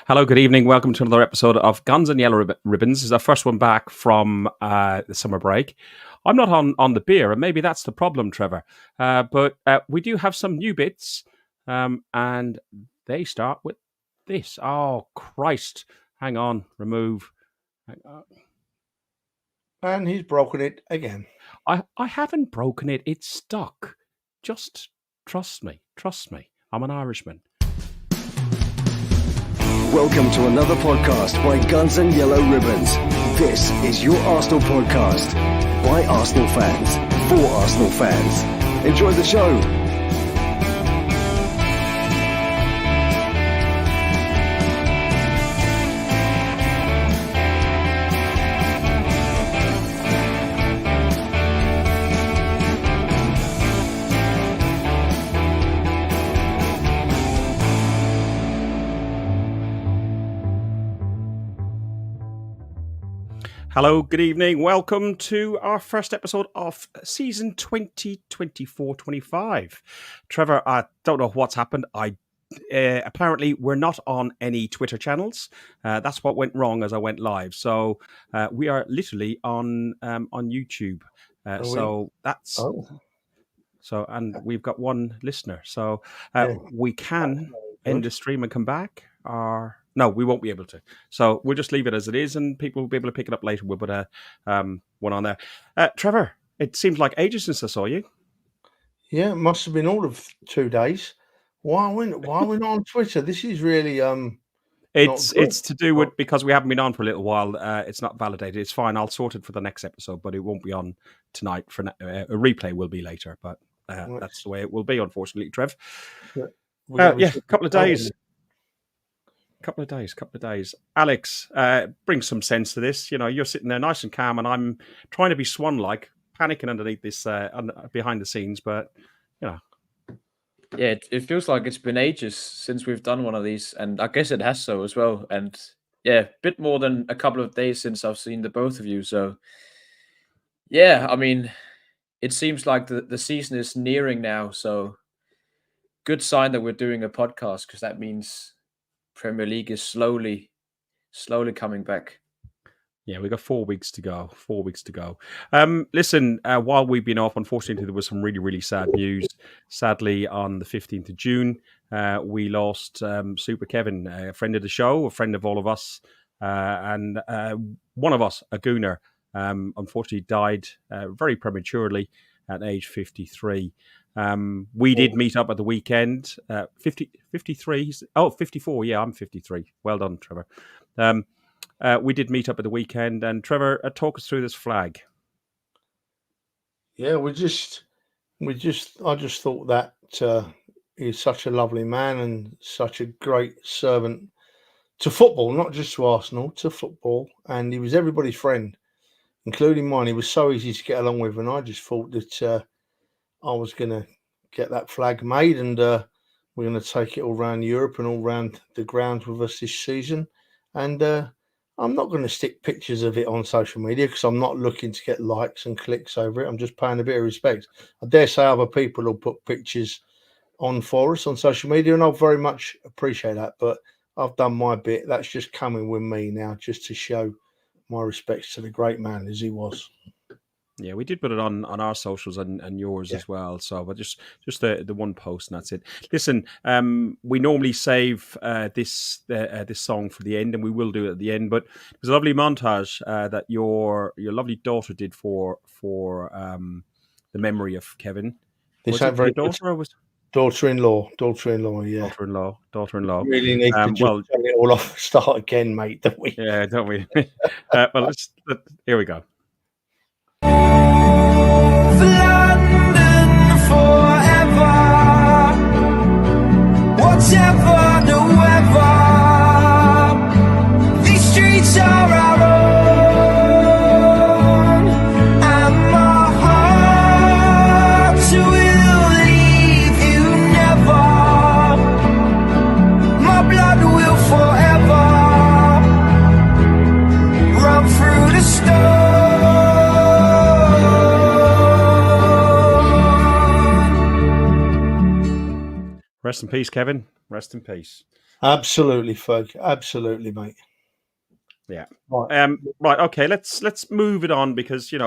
Hello, good evening. Welcome to another episode of Guns and Yellow Ribbons. This is our first one back from the summer break. I'm not on the beer, and maybe that's the problem, Trevor. But we do have some new bits, and they start with this. Oh, Christ. Hang on. Remove. And he's broken it again. I haven't broken it. It's stuck. Just trust me. Trust me. I'm an Irishman. Welcome to another podcast by Guns and Yellow Ribbons. This is your Arsenal podcast by Arsenal fans for Arsenal fans. Enjoy the show. Hello, good evening. Welcome to our first episode of season 2024-25. Trevor, I don't know what's happened. Apparently, we're not on any Twitter channels. That's what went wrong as I went live. So we are literally on YouTube. And we've got one listener. So we can end the stream and come back. No, we won't be able to. So we'll just leave it as it is, and people will be able to pick it up later. We'll put one on there. Trevor, it seems like ages since I saw you. Yeah, it must have been all of 2 days. Why are we not on Twitter? This is really It's to do with because we haven't been on for a little while. It's not validated. It's fine. I'll sort it for the next episode, but it won't be on tonight. For a replay will be later, but that's the way it will be. Unfortunately, Trev. A couple of days. Couple of days. Alex, bring some sense to this. You know, you're sitting there nice and calm, and I'm trying to be swan-like, panicking underneath this, behind the scenes. But you know, yeah, it feels like it's been ages since we've done one of these, and I guess it has so as well. And yeah, a bit more than a couple of days since I've seen the both of you. So yeah, I mean, it seems like the season is nearing now. So good sign that we're doing a podcast, because that means Premier League is slowly coming back. Yeah, we've got 4 weeks to go. Listen, while we've been off, unfortunately, there was some really, really sad news. Sadly, on the 15th of June, we lost Super Kevin, a friend of the show, a friend of all of us, and one of us, a Gooner, unfortunately died very prematurely at age 53. We did meet up at the weekend. 53. Oh, 54. Yeah, I'm 53. Well done, Trevor. We did meet up at the weekend, and Trevor, talk us through this flag. Yeah, I just thought that he's such a lovely man and such a great servant to football, not just to Arsenal, to football. And he was everybody's friend, including mine. He was so easy to get along with, and I just thought that I was going to get that flag made, and we're going to take it all around Europe and all around the grounds with us this season. And I'm not going to stick pictures of it on social media, because I'm not looking to get likes and clicks over it. I'm just paying a bit of respect. I dare say other people will put pictures on for us on social media, and I'll very much appreciate that. But I've done my bit. That's just coming with me now, just to show my respects to the great man as he was. Yeah, we did put it on our socials and yours as well. So, but just the one post, and that's it. Listen, we normally save this song for the end, and we will do it at the end. But it was a lovely montage that your lovely daughter did for the memory of Kevin. Was it very daughter or was daughter-in-law? Yeah, daughter-in-law. Really need to turn it all off, start again, mate. Don't we? Yeah, don't we? Well, here we go. Whatever the weather, these streets are our own, and my heart will leave you never. My blood will forever run through the stone. Rest in peace, Kevin. Rest in peace. Absolutely, Ferg. Absolutely, mate. Yeah. Right. Right. Okay. Let's move it on because we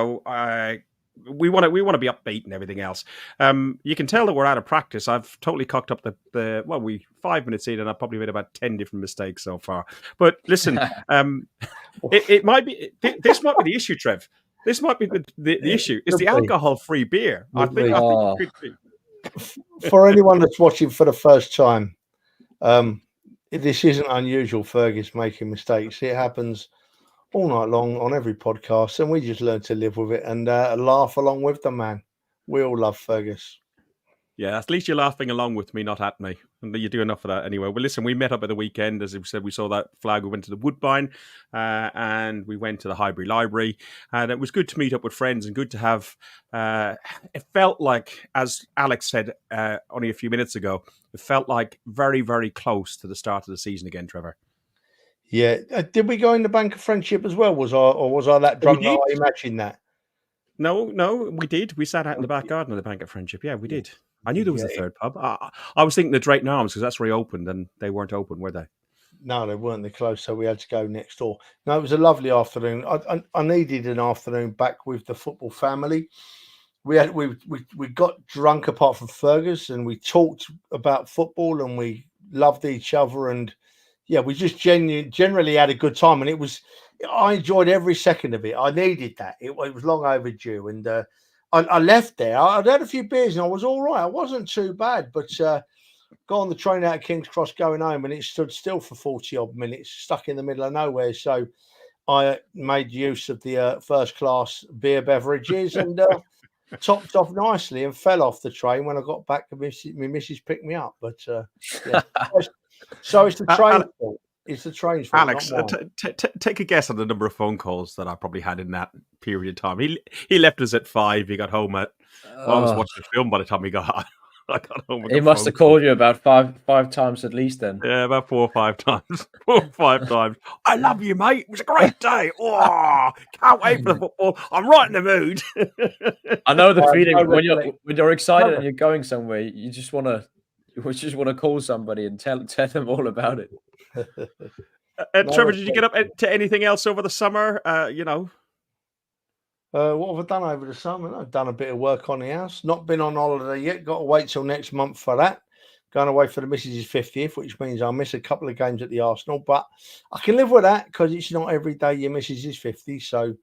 want to be upbeat and everything else. You can tell that we're out of practice. I've totally cocked up we 5 minutes in and I've probably made about 10 different mistakes so far. But listen, it might be this might be the issue, Trev. This might be the issue. It's the alcohol-free beer. I think it could be. For anyone that's watching for the first time, this isn't unusual. Fergus making mistakes. It happens all night long on every podcast, and we just learn to live with it and laugh along with the man. We all love Fergus. Yeah, at least you're laughing along with me, not at me. And you do enough of that anyway. Well, listen, we met up at the weekend. As we said, we saw that flag. We went to the Woodbine and we went to the Highbury Library. And it was good to meet up with friends and good to have... it felt like, as Alex said only a few minutes ago, it felt like very, very close to the start of the season again, Trevor. Yeah. Did we go in the Bank of Friendship as well? Was I that drunk that I imagined that? No, we did. We sat out in the back garden of the Bank of Friendship. Yeah, we did. I knew there was a third pub. I was thinking the Drayton Arms because that's reopened and they weren't open, were they? No, they weren't. They're closed, so we had to go next door. No, it was a lovely afternoon. I needed an afternoon back with the football family. We got drunk apart from Fergus, and we talked about football, and we loved each other, and yeah, we just generally had a good time, and I enjoyed every second of it. I needed that. It was long overdue, and I left there. I'd had a few beers and I was all right. I wasn't too bad, but got on the train out of King's Cross going home and it stood still for 40 odd minutes, stuck in the middle of nowhere. So I made use of the first class beer beverages and topped off nicely and fell off the train when I got back. My missus picked me up, but yeah. So it's the train fault. It's the train's fault. Alex, take a guess on the number of phone calls that I probably had in that period of time. He left us at 5. He got home at. I was watching a film by the time he got. I got home. He must have called you about five times at least. Then about 4 or 5 times. 4 or 5 times. I love you, mate. It was a great day. Oh, can't wait for the football. I'm right in the mood. I know the feeling when you're excited and you're going somewhere. You just want to call somebody and tell them all about it. Trevor, did you get up to anything else over the summer? What have I done over the summer? I've done a bit of work on the house. Not been on holiday yet. Got to wait till next month for that. Going away for the missus' 50th, which means I'll miss a couple of games at the Arsenal. But I can live with that because it's not every day your missus is 50. So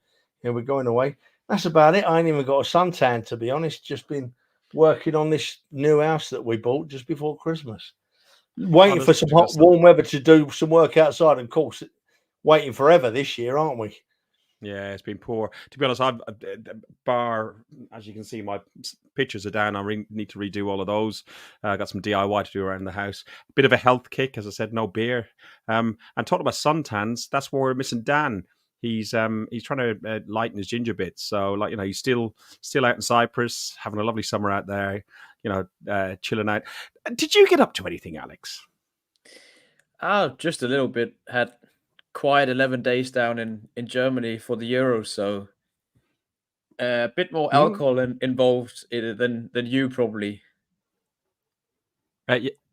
we're going away. That's about it. I ain't even got a suntan, to be honest. Just been working on this new house that we bought just before Christmas. Waiting for some hot, warm weather to do some work outside. And of course, waiting forever this year, aren't we? Yeah, it's been poor. To be honest, as you can see, my pictures are down. I need to redo all of those. I got some DIY to do around the house. A bit of a health kick, as I said, no beer. And talking about suntans, that's where we're missing Dan. He's trying to lighten his ginger bits. So, he's still out in Cyprus, having a lovely summer out there. Chilling out. Did you get up to anything, Alex? Oh, just a little bit. Had quiet 11 days down in Germany for the Euros, so a bit more alcohol involved than you probably.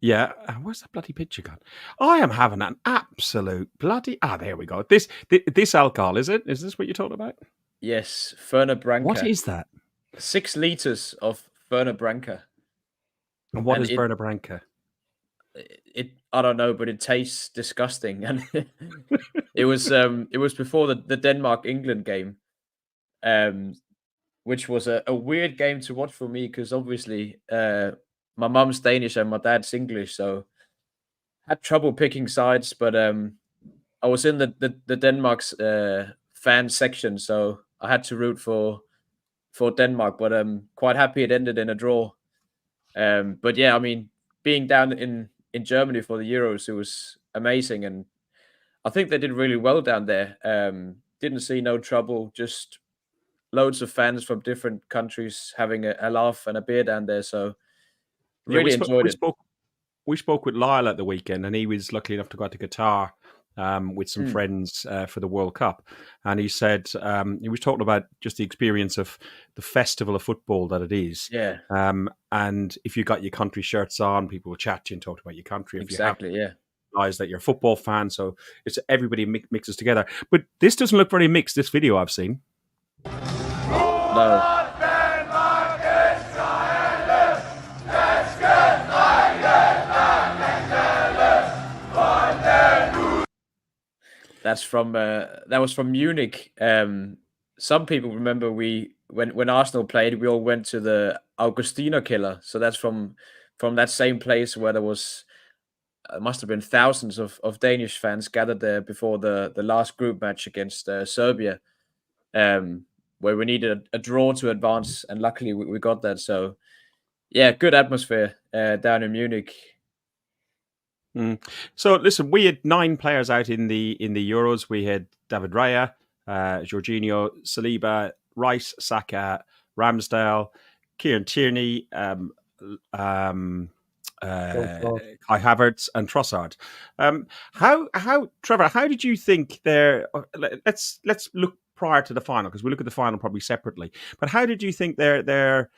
Yeah. Where's that bloody picture gone? I am having an absolute bloody... there we go. This alcohol, is it? Is this what you're talking about? Yes, Ferner Branca. What is that? 6 liters of Ferner Branca. And what is Ferner Branca? I don't know, but it tastes disgusting. And it was before the Denmark-England game, which was a weird game to watch for me because obviously my mum's Danish and my dad's English, so I had trouble picking sides. But I was in the Denmark's fan section, so I had to root for Denmark. But I'm quite happy it ended in a draw. But yeah, I mean, being down in Germany for the Euros, it was amazing, and I think they did really well down there. Didn't see no trouble, just loads of fans from different countries having a laugh and a beer down there. So really enjoyed it. We spoke with Lyle at the weekend, and he was lucky enough to go out to Qatar with some friends for the World Cup. And he said he was talking about just the experience of the festival of football that it is. Yeah. And if you got your country shirts on, people will chat to you and talk about your country. Exactly, yeah. realise that you're a football fan, so it's everybody mixes together. But this doesn't look very mixed. This video I've seen. No. That's from that was from Munich. Some people remember when Arsenal played, we all went to the Augustiner Keller. So that's from that same place where there was must have been thousands of Danish fans gathered there before the last group match against Serbia, where we needed a draw to advance, and luckily we got that. So yeah, good atmosphere down in Munich. So listen, we had 9 players out in the Euros. We had David Raya, Jorginho, Saliba, Rice, Saka, Ramsdale, Kieran Tierney, Kai Havertz, and Trossard. How Trevor? How did you think let's look prior to the final, because we look at the final probably separately. But how did you think their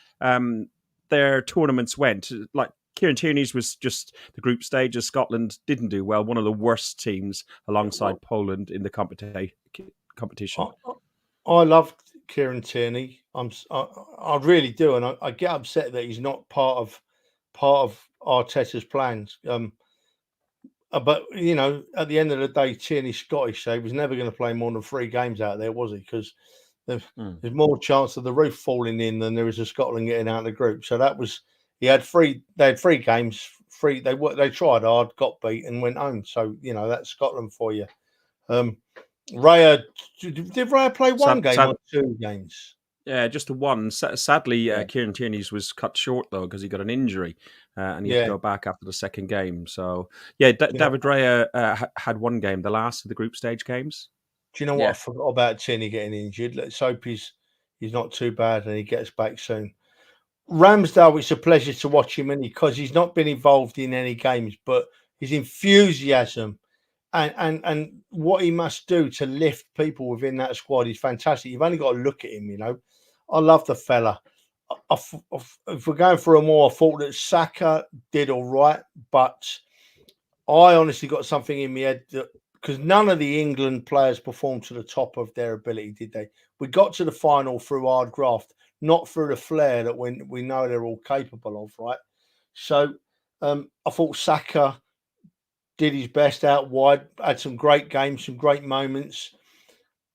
tournaments went? Like, Kieran Tierney's was just the group stages. Scotland didn't do well. One of the worst teams alongside Poland in the competition. I loved Kieran Tierney. I really do, and I get upset that he's not part of Arteta's plans. But you know, at the end of the day, Tierney's Scottish, so he was never going to play more than 3 games out there, was he? Because there's more chance of the roof falling in than there is of Scotland getting out of the group. So that was. They had 3 games. They tried hard, got beat, and went home. So you know, that's Scotland for you. Raya, did Raya play one game or 2 games? Yeah, just the one. Sadly, Kieran Tierney's was cut short though because he got an injury and he had to go back after the second game. So yeah, David Raya had 1 game, the last of the group stage games. Do you know what? I forgot about Tierney getting injured. Let's hope he's not too bad and he gets back soon. Ramsdale, it's a pleasure to watch him, and because he's not been involved in any games, but his enthusiasm and what he must do to lift people within that squad is fantastic. You've only got to look at him, you know. I love the fella. If we're going for a more, I thought that Saka did all right, but I honestly got something in my head that because none of the England players performed to the top of their ability, did they? We got to the final through hard graft, not through the flair that we know they're all capable of, right? So I thought Saka did his best out wide, had some great games, some great moments.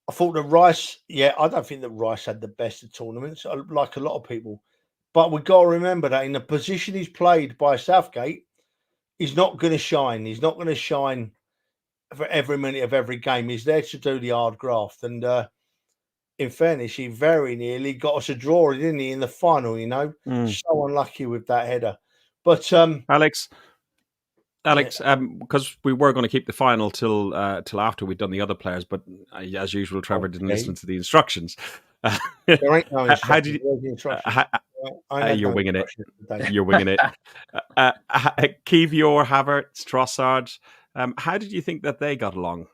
I thought that Rice, I don't think that Rice had the best of tournaments, like a lot of people. But we've got to remember that in the position he's played by Southgate, he's not going to shine. He's not going to shine for every minute of every game. He's there to do the hard graft. And in fairness, he very nearly got us a draw, didn't he, in the final, you know? So unlucky with that header. But Alex, because we were going to keep the final till after we'd done the other players, but as usual, Trevor didn't listen to the instructions. There ain't no instructions. How did you're winging it? You're winging it. Kivior, Havertz, Trossard. How did you think that they got along?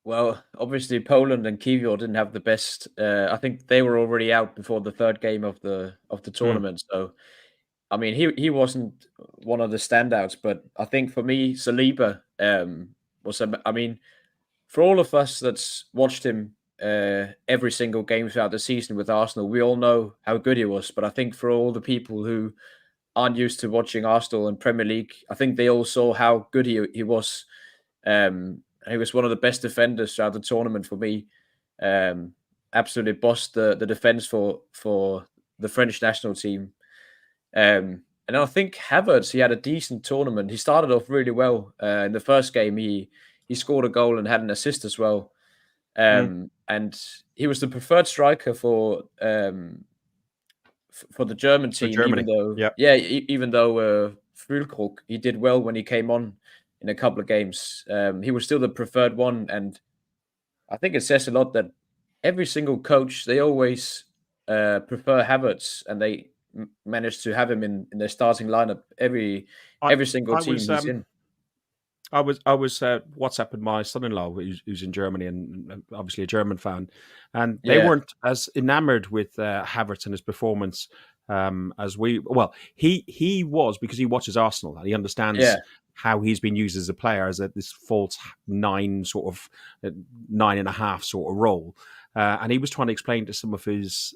Well, obviously Poland and Kivior didn't have the best. I think they were already out before the 3rd game of the tournament. So, I mean, he wasn't one of the standouts. But I think for me, Saliba was. I mean, for all of us that's watched him every single game throughout the season with Arsenal, we all know how good he was. But I think for all the people who aren't used to watching Arsenal and Premier League, I think they all saw how good he was. He was one of the best defenders throughout the tournament for me. Absolutely bossed the defense for the French national team. And I think Havertz, he had a decent tournament. He started off really well. In the first game, he scored a goal and had an assist as well. And he was the preferred striker for the German team, even though Füllkrug, he did well when he came on in a couple of games. He was still the preferred one, and I think it says a lot that every single coach, they always prefer Havertz, and they managed to have him in their starting lineup every single team he's in. I was WhatsApping my son-in-law who's in Germany and obviously a German fan, and they weren't as enamored with Havertz and his performance as we. Well, he was, because he watches Arsenal and he understands how he's been used as a player as this false 9.5 sort of role. And he was trying to explain to some of his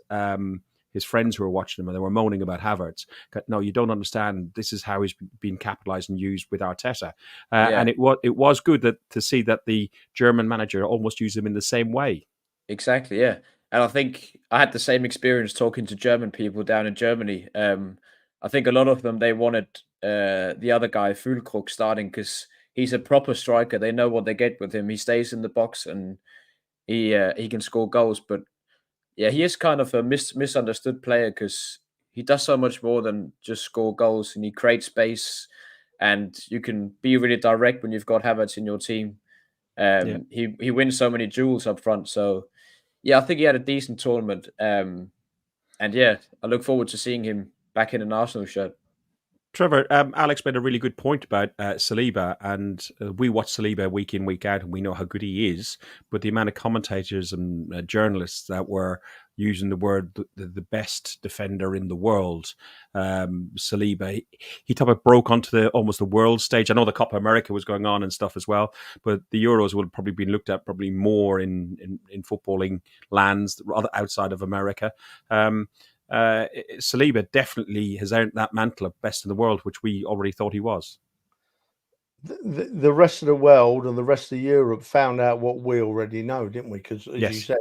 friends who were watching him, and they were moaning about Havertz. No, you don't understand. This is how he's been capitalised and used with Arteta. And it was good to see that the German manager almost used him in the same way. Exactly, yeah. And I think I had the same experience talking to German people down in Germany. I think a lot of them, they wanted the other guy, Füllkrug, starting because he's a proper striker. They know what they get with him. He stays in the box and he can score goals. But yeah, he is kind of a misunderstood player because he does so much more than just score goals, and he creates space, and you can be really direct when you've got Havertz in your team. He wins so many duels up front. So yeah, I think he had a decent tournament. And yeah, I look forward to seeing him back in an Arsenal shirt. Trevor, Alex made a really good point about Saliba, and we watch Saliba week in, week out, and we know how good he is. But the amount of commentators and journalists that were using the word the best defender in the world, Saliba, he talked about broke onto almost the world stage. I know the Copa America was going on and stuff as well, but the Euros would have probably been looked at probably more in footballing lands rather outside of America. Saliba definitely has earned that mantle of best in the world, which we already thought he was. The rest of the world and the rest of Europe found out what we already know, didn't we? Because as you said,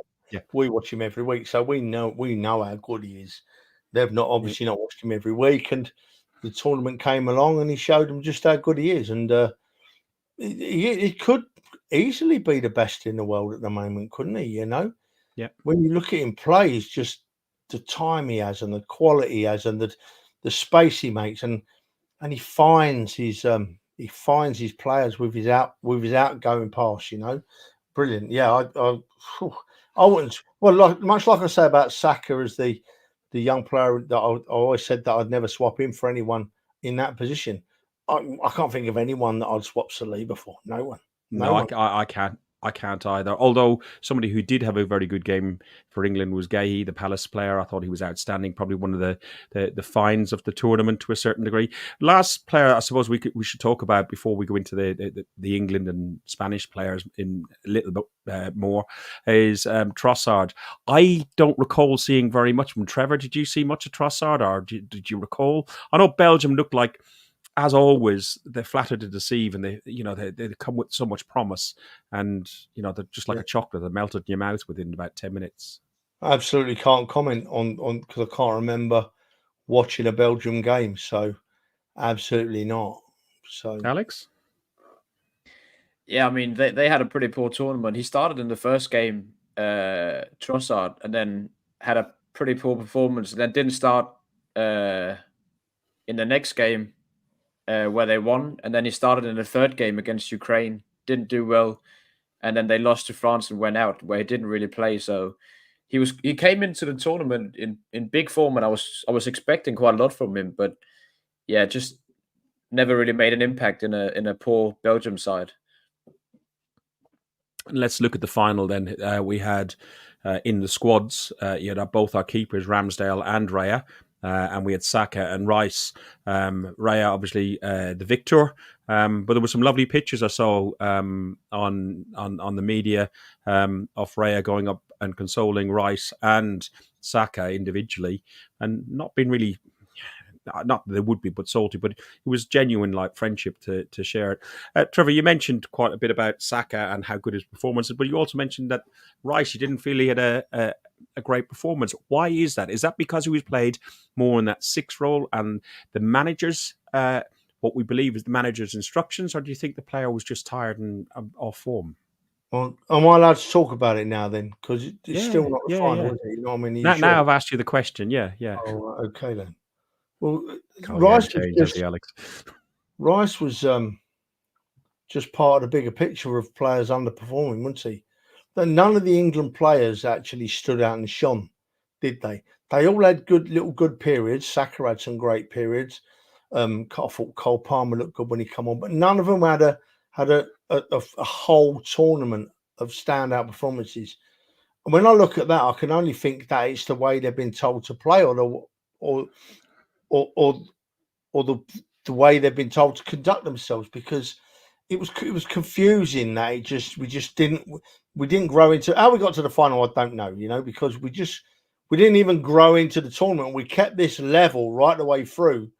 we watch him every week, so we know how good he is. They've not obviously not watched him every week, and the tournament came along and he showed them just how good he is. And he could easily be the best in the world at the moment, couldn't he? You know, when you look at him play, he's just the time he has and the quality he has and the space he makes, and he finds his players with his outgoing pass. You know, brilliant. Yeah, I wouldn't. Well, much like I say about Saka as the young player that I always said that I'd never swap him for anyone in that position. I can't think of anyone that I'd swap Saliba for. No one. No, I can't. I can't either. Although somebody who did have a very good game for England was Gay, the Palace player. I thought he was outstanding. Probably one of the finds of the tournament to a certain degree. Last player, I suppose we should talk about before we go into the England and Spanish players in a little bit more is Trossard. I don't recall seeing very much from Trevor. Did you see much of Trossard, or did you recall? I know Belgium looked like, as always, they're flattered to deceive, and they come with so much promise, and they're just like a chocolate that melted in your mouth within about 10 minutes. I absolutely can't comment on because I can't remember watching a Belgium game, so absolutely not. So Alex? Yeah, I mean they had a pretty poor tournament. He started in the first game, Trossard, and then had a pretty poor performance, and then didn't start in the next game. Where they won, and then he started in the third game against Ukraine, didn't do well, and then they lost to France and went out where he didn't really play. So he came into the tournament in big form, and I was expecting quite a lot from him, but yeah, just never really made an impact in a poor Belgium side. Let's look at the final then. We had in the squads, you had both our keepers, Ramsdale and Raya. And we had Saka and Rice. Raya, obviously, the victor. But there were some lovely pictures I saw on the media of Raya going up and consoling Rice and Saka individually, and not being really, not that there would be, but salty. But it was genuine, like friendship to share it. Trevor, you mentioned quite a bit about Saka and how good his performance is, but you also mentioned that Rice, you didn't feel he had a great performance. Why is that? Is that because he was played more in that sixth role and the manager's, what we believe is the manager's instructions, or do you think the player was just tired and off form? Well, am I allowed to talk about it now then? Because it's still not the final, is it? You know what I mean? Now I've asked you the question. Yeah. Oh, okay then. Well, Rice was just part of the bigger picture of players underperforming, wasn't he? None of the England players actually stood out and shone, did they? They all had good periods. Saka had some great periods. I thought Cole Palmer looked good when he came on, but none of them had a whole tournament of standout performances. And when I look at that, I can only think that it's the way they've been told to play, or the the way they've been told to conduct themselves, because it was confusing that we didn't grow into how we got to the final. I don't know, because we didn't even grow into the tournament. We kept this level right the way through,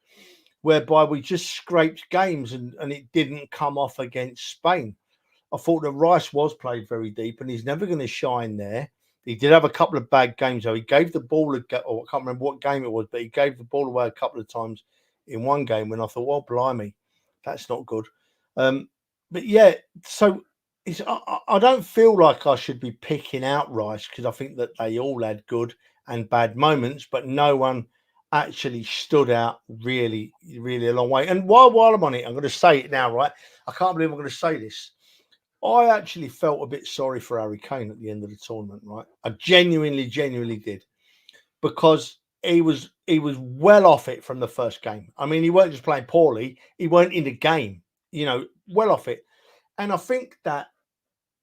whereby we just scraped games and it didn't come off against Spain. I thought that Rice was played very deep and he's never going to shine there. He did have a couple of bad games, though. He gave the ball, I can't remember what game it was, but he gave the ball away a couple of times in one game when I thought, well, blimey, that's not good. But yeah, so I don't feel like I should be picking out Rice, because I think that they all had good and bad moments, but no one actually stood out really, really a long way. And while I'm on it, I'm going to say it now, right? I can't believe I'm going to say this. I actually felt a bit sorry for Harry Kane at the end of the tournament, right? I genuinely did, because he was well off it from the first game. I mean, he weren't just playing poorly; he weren't in the game, well off it. And I think that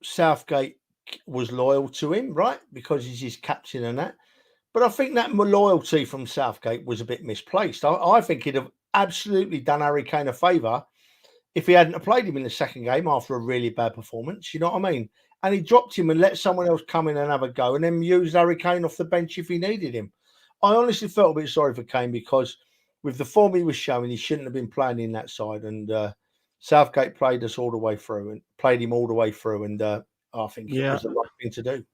Southgate was loyal to him, right, because he's his captain and that. But I think that loyalty from Southgate was a bit misplaced. I think he'd have absolutely done Harry Kane a favour if he hadn't played him in the second game after a really bad performance. You know what I mean? And he dropped him and let someone else come in and have a go, and then used Harry Kane off the bench if he needed him. I honestly felt a bit sorry for Kane, because with the form he was showing, he shouldn't have been playing in that side. And Southgate played him all the way through, and I think it was the right thing to do.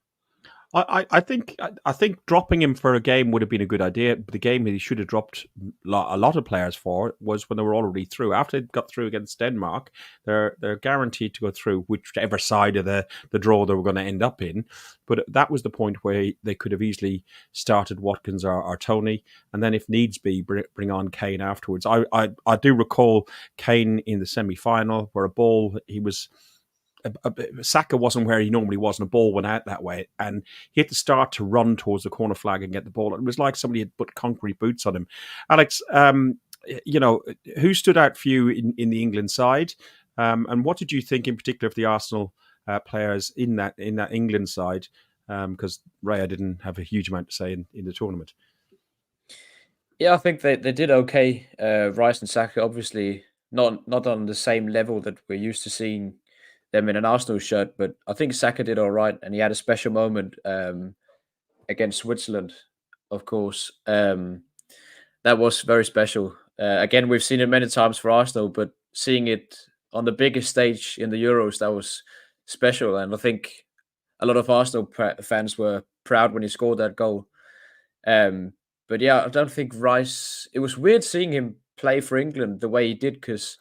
I think dropping him for a game would have been a good idea. The game that he should have dropped a lot of players for was when they were already through. After they got through against Denmark, they're guaranteed to go through whichever side of the draw they were going to end up in. But that was the point where they could have easily started Watkins or Tony, and then if needs be, bring on Kane afterwards. I do recall Kane in the semi-final where a ball he was. Saka wasn't where he normally was, and a ball went out that way, and he had to start to run towards the corner flag and get the ball. It was like somebody had put concrete boots on him. Alex, who stood out for you in the England side, and what did you think in particular of the Arsenal players in that England side? Because Raya didn't have a huge amount to say in the tournament. Yeah, I think they did okay. Rice and Saka, obviously not on the same level that we're used to seeing them in an Arsenal shirt, but I think Saka did all right, and he had a special moment against Switzerland, of course. That was very special. Again, we've seen it many times for Arsenal, but seeing it on the biggest stage in the Euros, that was special, and I think a lot of Arsenal fans were proud when he scored that goal. But yeah, I don't think Rice... It was weird seeing him play for England the way he did, because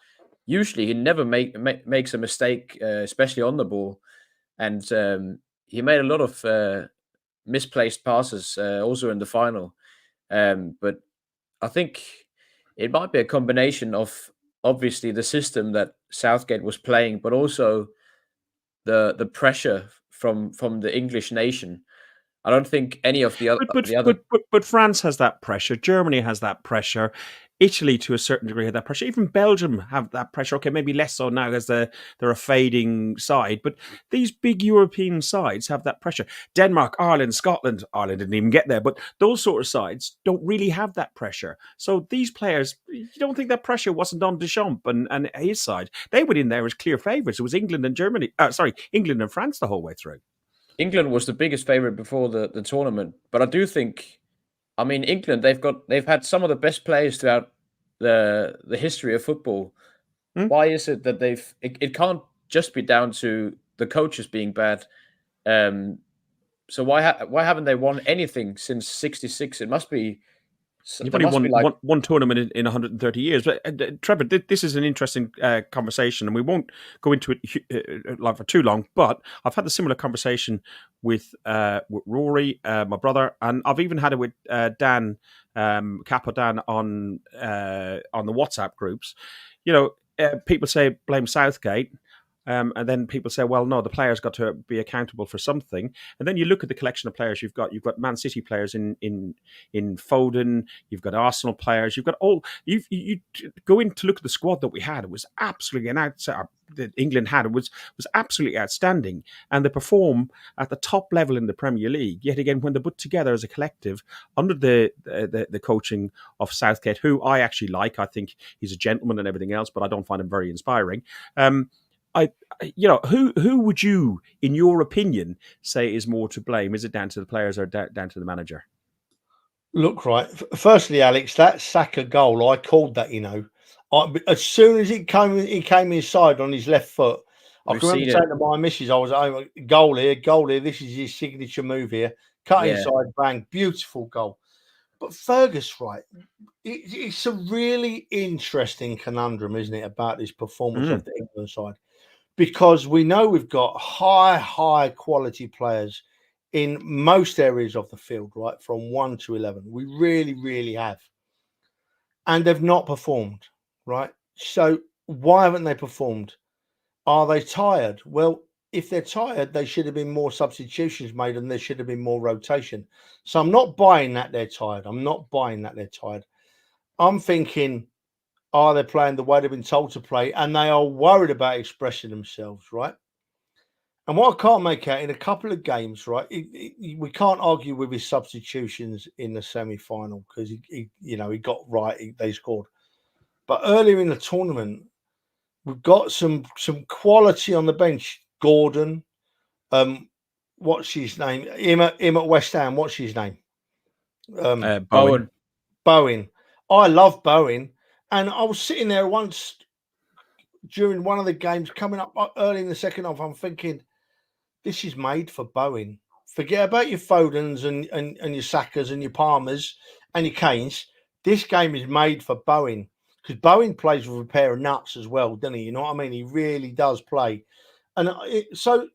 usually he never makes a mistake, especially on the ball. And he made a lot of misplaced passes also in the final. But I think it might be a combination of obviously the system that Southgate was playing, but also the pressure from the English nation. I don't think any of the other... But France has that pressure. Germany has that pressure. Italy, to a certain degree, had that pressure. Even Belgium have that pressure. Okay, maybe less so now as they're a fading side. But these big European sides have that pressure. Denmark, Ireland, Scotland. Ireland didn't even get there. But those sort of sides don't really have that pressure. So these players, you don't think that pressure wasn't on Deschamps and his side? They went in there as clear favourites. It was England and England and France the whole way through. England was the biggest favourite before the tournament. But I do think... I mean, England, they've had some of the best players throughout the history of football. Why is it that it can't just be down to the coaches being bad? So why haven't they won anything since '66? It must be... You've only won one tournament in 130 years. But Trevor, this is an interesting conversation, and we won't go into it for too long. But I've had a similar conversation with Rory, my brother, and I've even had it with Dan, Capo Dan, on the WhatsApp groups. People say blame Southgate. And then people say, well, no, the players got to be accountable for something. And then you look at the collection of players you've got. You've got Man City players in Foden. You've got Arsenal players. You've got all. You go in to look at the squad that we had. It was absolutely an outside that England had. It was absolutely outstanding, and they perform at the top level in the Premier League. Yet again, when they're put together as a collective under the coaching of Southgate, who I actually like. I think he's a gentleman and everything else, but I don't find him very inspiring. Who would you, in your opinion, say is more to blame? Is it down to the players or down to the manager? Look, right. Firstly, Alex, that Saka goal, I called that. As soon as he came inside on his left foot. I can remember saying to my missus, I was like, goal here. This is his signature move here. Cut inside, bang, beautiful goal. But Fergus, right? It's a really interesting conundrum, isn't it, about this performance of the England side? Because we know we've got high quality players in most areas of the field, right? From 1 to 11. We really, really have. And they've not performed, right? So why haven't they performed? Are they tired? Well, if they're tired, they should have been more substitutions made and there should have been more rotation. So I'm not buying that they're tired. I'm thinking, are they playing the way they've been told to play? And they are worried about expressing themselves, right? And what I can't make out in a couple of games, right? We can't argue with his substitutions in the semi-final because he got right. They scored, but earlier in the tournament, we've got some quality on the bench. Gordon, what's his name? Him at West Ham. What's his name? Bowen. I love Bowen. And I was sitting there once during one of the games coming up early in the second half. I'm thinking, this is made for Bowen. Forget about your Fodens and your Sakas and your Palmers and your Kanes. This game is made for Bowen because Bowen plays with a pair of nuts as well, doesn't he? You know what I mean? He really does play. And so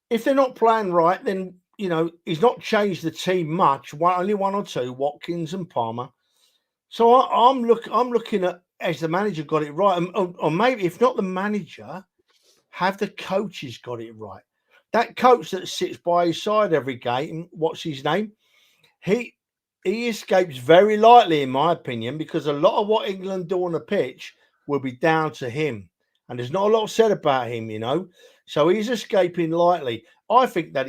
if they're not playing right, then, he's not changed the team much. Only one or two, Watkins and Palmer. So I'm looking at, has the manager got it right? Or maybe if not the manager, have the coaches got it right? That coach that sits by his side every game, what's his name? He escapes very lightly, in my opinion, because a lot of what England do on the pitch will be down to him. And there's not a lot said about him, So he's escaping lightly. I think that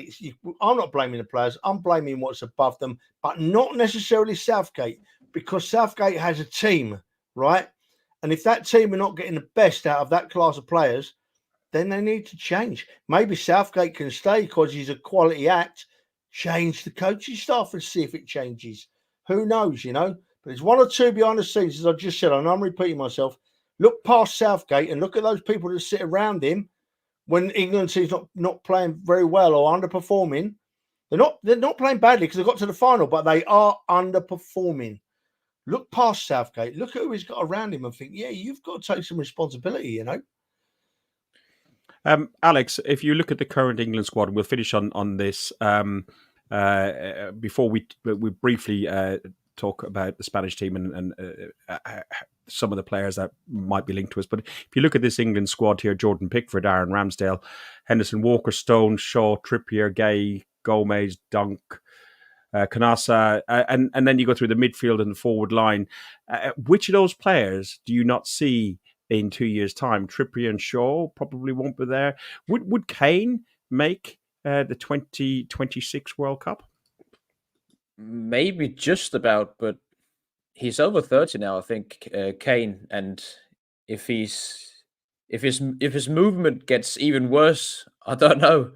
I'm not blaming the players. I'm blaming what's above them, but not necessarily Southgate, because Southgate has a team, right? And if that team are not getting the best out of that class of players, then they need to change. Maybe Southgate can stay because he's a quality act. Change the coaching staff and see if it changes. Who knows, But there's one or two behind the scenes, as I just said. I know I'm repeating myself. Look past Southgate and look at those people that sit around him when England team's not playing very well or underperforming. They're not playing badly because they got to the final, but they are underperforming. Look past Southgate. Look at who he's got around him and think, yeah, you've got to take some responsibility, Alex, if you look at the current England squad, we'll finish on this before we briefly talk about the Spanish team and some of the players that might be linked to us. But if you look at this England squad here, Jordan Pickford, Aaron Ramsdale, Henderson, Walker, Stone, Shaw, Trippier, Gay, Gomez, Dunk, Canassa, and then you go through the midfield and the forward line. Which of those players do you not see in 2 years' time? Trippier and Shaw probably won't be there. Would Kane make the 2026 World Cup? Maybe just about, but he's over 30 now, I think, Kane. And if his movement gets even worse, I don't know.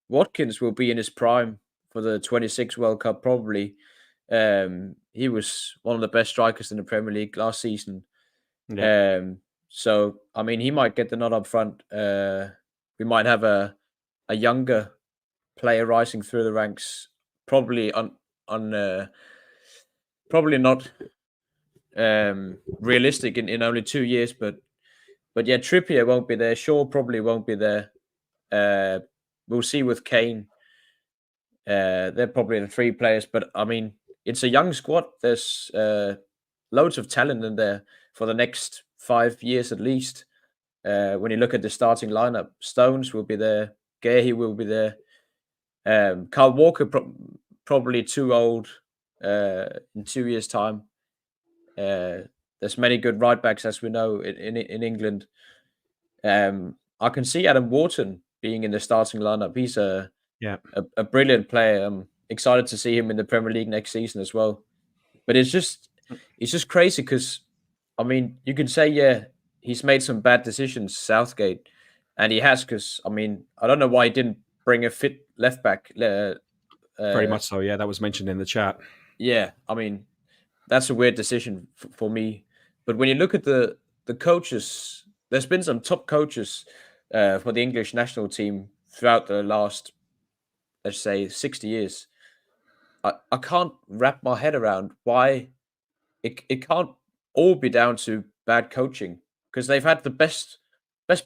Watkins will be in his prime for the 26 World Cup probably. He was one of the best strikers in the Premier League last season. Yeah. So I mean, he might get the nod up front. We might have a younger player rising through the ranks, probably probably not realistic in only 2 years, but yeah, Trippier won't be there. Shaw probably won't be there. We'll see with Kane. They're probably the three players, but I mean, it's a young squad. There's loads of talent in there for the next 5 years at least. When you look at the starting lineup, Stones will be there, Gahey will be there. Carl Walker probably too old in 2 years' time. There's many good right backs, as we know, in England. I can see Adam Wharton being in the starting lineup. He's a brilliant player. I'm excited to see him in the Premier League next season as well. But it's just crazy because, I mean, you can say, yeah, he's made some bad decisions, Southgate, and he has because, I mean, I don't know why he didn't bring a fit left back. Very much so, yeah. That was mentioned in the chat. Yeah, I mean, that's a weird decision for me. But when you look at the coaches, there's been some top coaches for the English national team throughout the last, let's say, 60 years. I can't wrap my head around why it can't all be down to bad coaching because they've had the best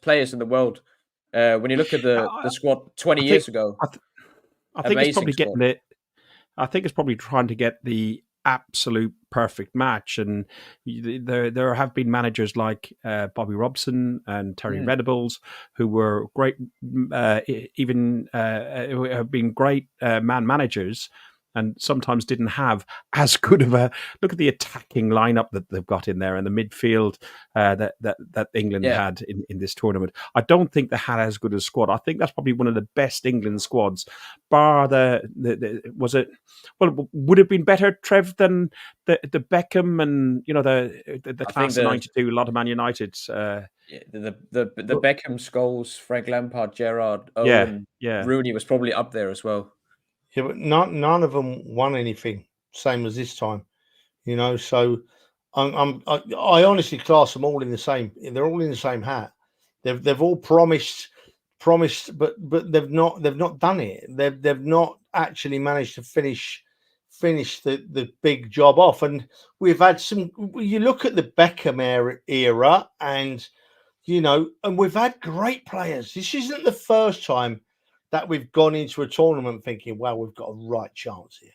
players in the world. When you look at the squad 20 years ago, I think it's probably squad. getting it. I think it's probably trying to get the absolute perfect match, and there have been managers like Bobby Robson and Terry Venables who were great, even who have been great man managers, and sometimes didn't have as good of a look at the attacking lineup that they've got in there and the midfield that England had in this tournament. I don't think they had as good a squad. I think that's probably one of the best England squads, bar was it? Well, would it have been better, Trev, than the Beckham and the class of '92? A lot of Man United. The Beckham, Scholes, Frank Lampard, Gerrard, Owen, Rooney was probably up there as well. Yeah, but none of them won anything. Same as this time, So I honestly class them all in the same. They're all in the same hat. They've all promised, but they've not done it. They've not actually managed to finish the big job off. And we've had some. You look at the Beckham era, and and we've had great players. This isn't the first time that we've gone into a tournament thinking, well, we've got a right chance here.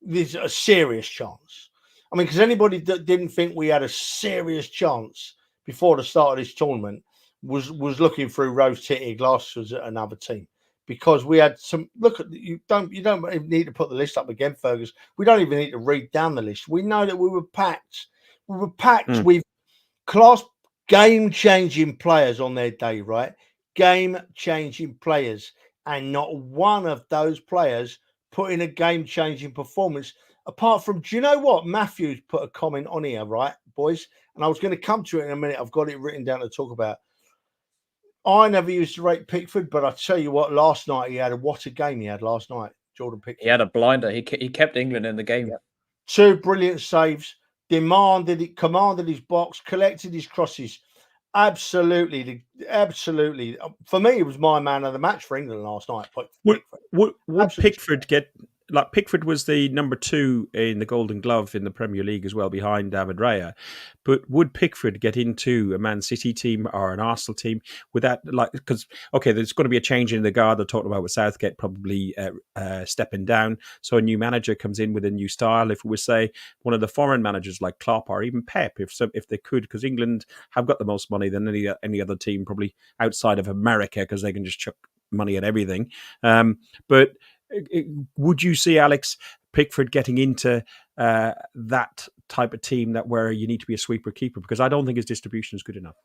There's a serious chance. I mean, because anybody that didn't think we had a serious chance before the start of this tournament was looking through rose-tinted glasses at another team, because we had some. Look at you don't even need to put the list up again, Fergus. We don't even need to read down the list. We know that we were packed. We were packed with class game-changing players on their day, right? Game-changing players. And not one of those players put in a game-changing performance. Apart from, do you know what? Matthews put a comment on here, right, boys? And I was going to come to it in a minute. I've got it written down to talk about. I never used to rate Pickford, but I tell you what, last night what a game he had last night, Jordan Pickford. He had a blinder. He kept England in the game. Yeah. 2 brilliant saves, commanded his box, collected his crosses. Absolutely. For me, it was my man of the match for England last night. Would Pickford get Pickford was the number 2 in the Golden Glove in the Premier League as well, behind David Raya. But would Pickford get into a Man City team or an Arsenal team with that? Because there's going to be a change in the guard they're talking about with Southgate probably stepping down. So a new manager comes in with a new style. If it was, say, one of the foreign managers like Klopp or even Pep, if they could, because England have got the most money than any other team probably outside of America, because they can just chuck money at everything. But would you see Alex Pickford getting into that type of team where you need to be a sweeper keeper? Because I don't think his distribution is good enough.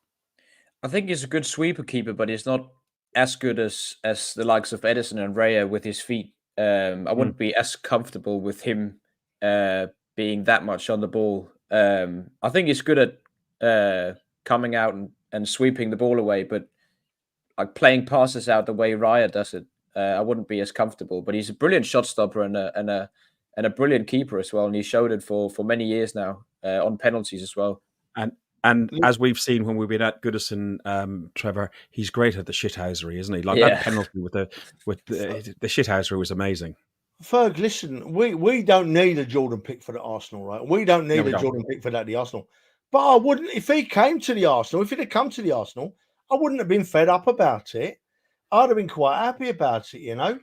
I think he's a good sweeper keeper, but he's not as good as the likes of Edison and Raya with his feet. I wouldn't be as comfortable with him being that much on the ball. I think he's good at coming out and sweeping the ball away, but like playing passes out the way Raya does it, I wouldn't be as comfortable. But he's a brilliant shot stopper and a brilliant keeper as well, and he showed it for many years now on penalties as well. And as we've seen when we've been at Goodison, Trevor, he's great at the shithousery, isn't he? That penalty with the shithousery was amazing. Ferg, listen, we don't need a Jordan Pickford at Arsenal, right? We don't need Jordan Pickford at the Arsenal. But I wouldn't, if he'd come to the Arsenal, I wouldn't have been fed up about it. I'd have been quite happy about it,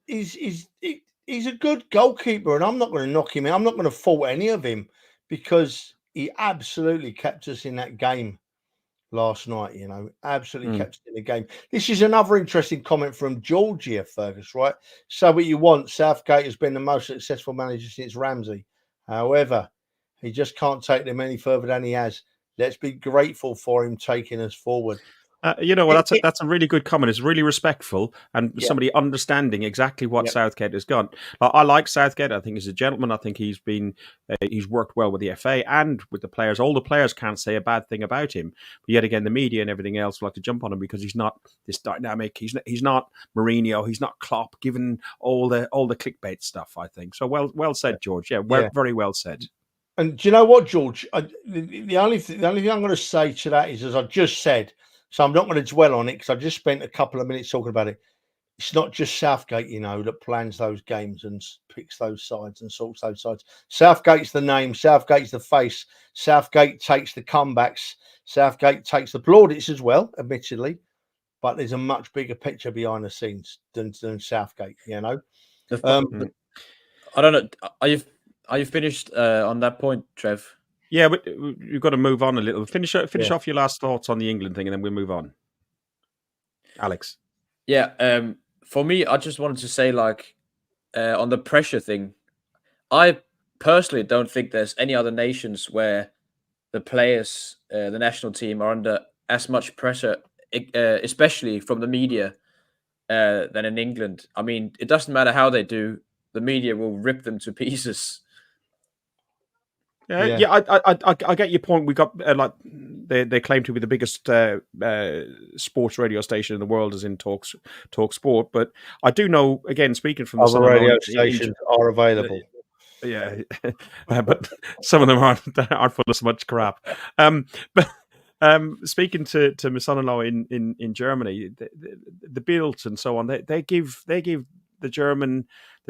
He's a good goalkeeper, and I'm not going to knock him out. I'm not going to fault any of him, because he absolutely kept us in that game last night. Absolutely kept us in the game. This is another interesting comment from Georgia, Fergus. Right, so what you want? Southgate has been the most successful manager since Ramsey. However, he just can't take them any further than he has. Let's be grateful for him taking us forward. That's a really good comment. It's really respectful and Yeah. somebody understanding exactly what Yep. Southgate has done. I like Southgate. I think he's a gentleman. I think he's worked well with the FA and with the players. All the players can't say a bad thing about him. But yet again, the media and everything else like to jump on him because he's not this dynamic. He's not Mourinho. He's not Klopp. Given all the clickbait stuff, I think. So well said, George. Yeah, very well said. And do you know what, George? The only thing I'm going to say to that is, as I just said, so I'm not going to dwell on it because I just spent a couple of minutes talking about it. It's not just Southgate, that plans those games and picks those sides and sorts those sides. Southgate's the name. Southgate's the face. Southgate takes the comebacks. Southgate takes the plaudits as well, admittedly. But there's a much bigger picture behind the scenes than Southgate, I don't know. Are you finished on that point, Trev? Yeah, but you've got to move on a little. Finish off your last thoughts on the England thing, and then we'll move on. Alex. Yeah, for me, I just wanted to say, on the pressure thing, I personally don't think there's any other nations where the players, the national team, are under as much pressure, especially from the media, than in England. I mean, it doesn't matter how they do, the media will rip them to pieces. Yeah, I get your point. We got they claim to be the biggest sports radio station in the world, as in Talk Sport. But I do know, again, speaking from other radio stations are available. Yeah, but some of them aren't full of so much crap. But speaking to my son-in-law in Germany, the Bills and so on, they give the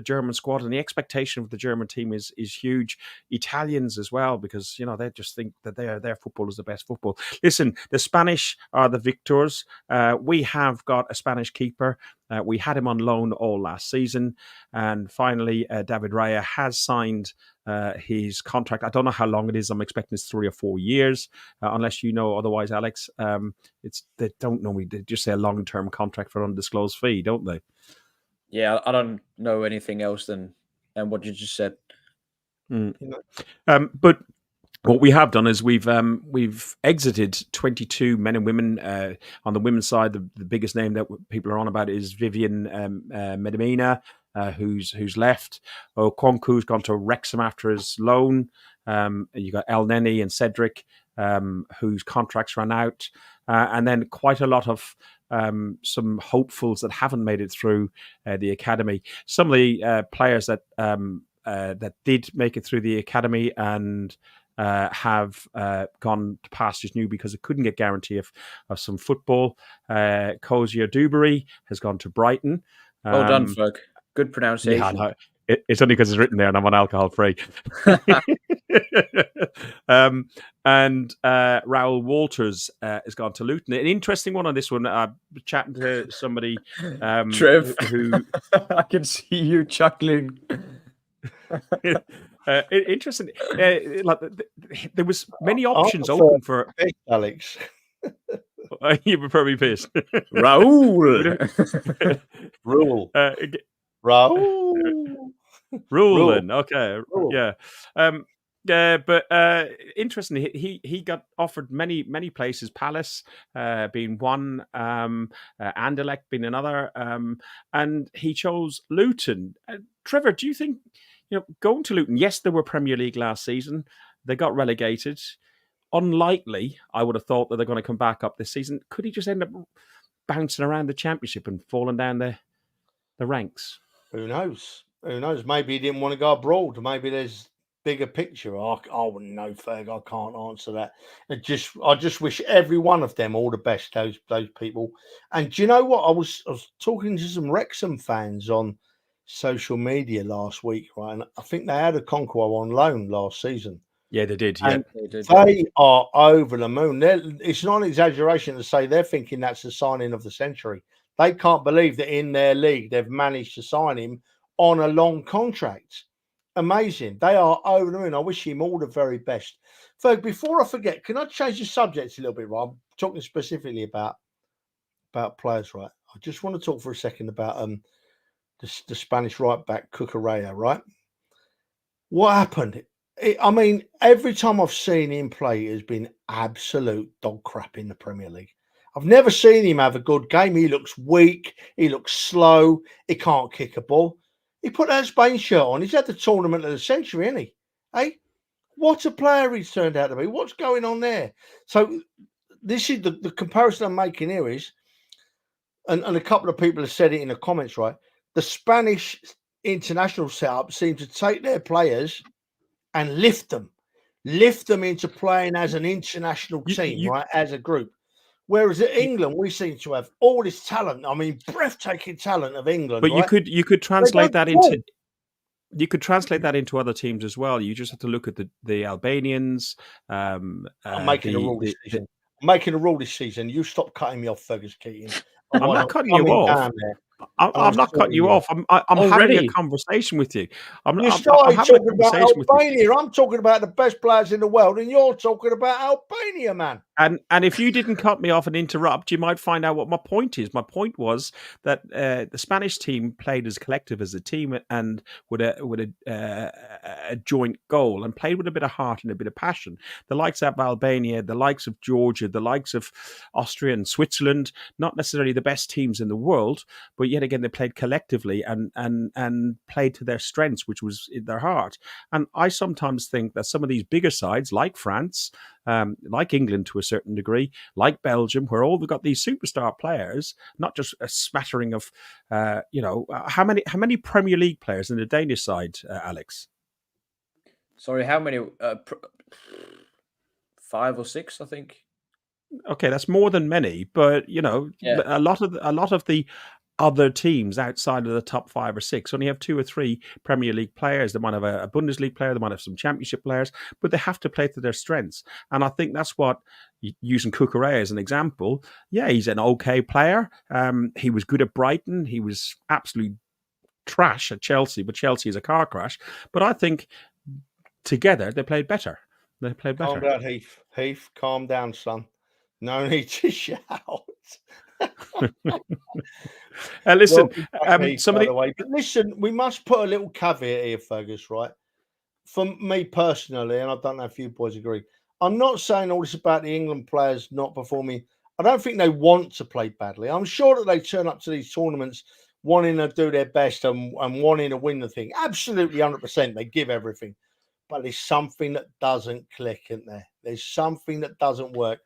German squad, and the expectation of the German team is huge. Italians as well, because they just think that their football is the best football. Listen, the Spanish are the victors. We have got a Spanish keeper. We had him on loan all last season, and finally David Raya has signed his contract. I don't know how long it is. I'm expecting it's 3 or 4 years, unless you know otherwise, Alex. They don't normally, they just say a long-term contract for an undisclosed fee, don't they? Yeah, I don't know anything else than what you just said. But what we have done is we've exited 22 men and women. On the women's side, the biggest name that people are on about is Vivian Medemina, who's left. Okonkwo's gone to Wrexham after his loan. You got El Neni and Cedric, whose contracts ran out, and then quite a lot of some hopefuls that haven't made it through the academy. Some of the players that did make it through the academy and have gone to pastures new because it couldn't get guarantee of some football. Kozia Dewberry has gone to Brighton. Well done, Ferg. Good pronunciation. Yeah, no, it's only because it's written there and I'm on alcohol free. And Raoul Walters has gone to Luton. An interesting one on this one. I'm chatting to somebody, Trev, who I can see you chuckling. Interesting. There was many options open for Alex. You were probably pissed. Raoul. Raoul. Raoul. Ruling. Okay. Rule. Yeah. But interestingly, he got offered many places. Palace being one, Anderlecht being another, and he chose Luton. Trevor, do you think, going to Luton? Yes, they were Premier League last season. They got relegated. Unlikely, I would have thought that they're going to come back up this season. Could he just end up bouncing around the Championship and falling down the ranks? Who knows? Maybe he didn't want to go abroad. Maybe there's bigger picture. I wouldn't know, Ferg. I can't answer that. I just wish every one of them all the best. Those people. And do you know what? I was talking to some Wrexham fans on social media last week, right? And I think they had a Okonkwo on loan last season. Yeah, they did. And they are over the moon. It's not an exaggeration to say they're thinking that's the signing of the century. They can't believe that in their league they've managed to sign him on a long contract. Amazing. They are over the moon. I wish him all the very best. Ferg, before I forget, can I change the subject a little bit? Right? I'm talking specifically about players, right? I just want to talk for a second about the Spanish right back Cucurella, right? What happened? I mean, every time I've seen him play, it has been absolute dog crap in the Premier League. I've never seen him have a good game. He looks weak. He looks slow. He can't kick a ball. He put that Spain shirt on. He's had the tournament of the century, isn't he? Hey, what a player he's turned out to be. What's going on there? So this is the comparison I'm making here is, and a couple of people have said it in the comments, right? The Spanish international setup seems to take their players and lift them into playing as an international team, right? As a group. Whereas at England, we seem to have all this talent. I mean, breathtaking talent of England. But right? you could translate that into other teams as well. You just have to look at the Albanians. I'm making a rule this season. I'm making a rule this season. You stop cutting me off, Fergus Keating. I'm not cutting you off. I'm not cutting you off. I'm having a conversation with you. I'm having talking about Albania. I'm talking about the best players in the world, and you're talking about Albania, man. And if you didn't cut me off and interrupt, you might find out what my point is. My point was that the Spanish team played as a collective, as a team, and with a joint goal, and played with a bit of heart and a bit of passion. The likes of Albania, the likes of Georgia, the likes of Austria and Switzerland, not necessarily the best teams in the world, but yet again they played collectively and played to their strengths, which was in their heart. And I sometimes think that some of these bigger sides, like France, like England to a certain degree, like Belgium, where all they've got these superstar players, not just a smattering of, how many Premier League players in the Danish side, Alex? Sorry, how many? 5 or 6, I think. Okay, that's more than many, but a lot of the other teams outside of the top 5 or 6 only have 2 or 3 Premier League players. They might have a Bundesliga player, they might have some Championship players, but they have to play to their strengths. And I think that's what, using Cucurella as an example, he's an okay player. He was good at Brighton. He was absolutely trash at Chelsea, but Chelsea is a car crash. But I think together they played better. Calm down, Heath. Calm down, son. No need to shout. Listen, listen, we must put a little caveat here, Fergus, right? For me personally, and I don't know if you boys agree, I'm not saying all this about the England players not performing. I don't think they want to play badly. I'm sure that they turn up to these tournaments wanting to do their best and wanting to win the thing. Absolutely 100%. They give everything. But there's something that doesn't click, isn't there? There's something that doesn't work.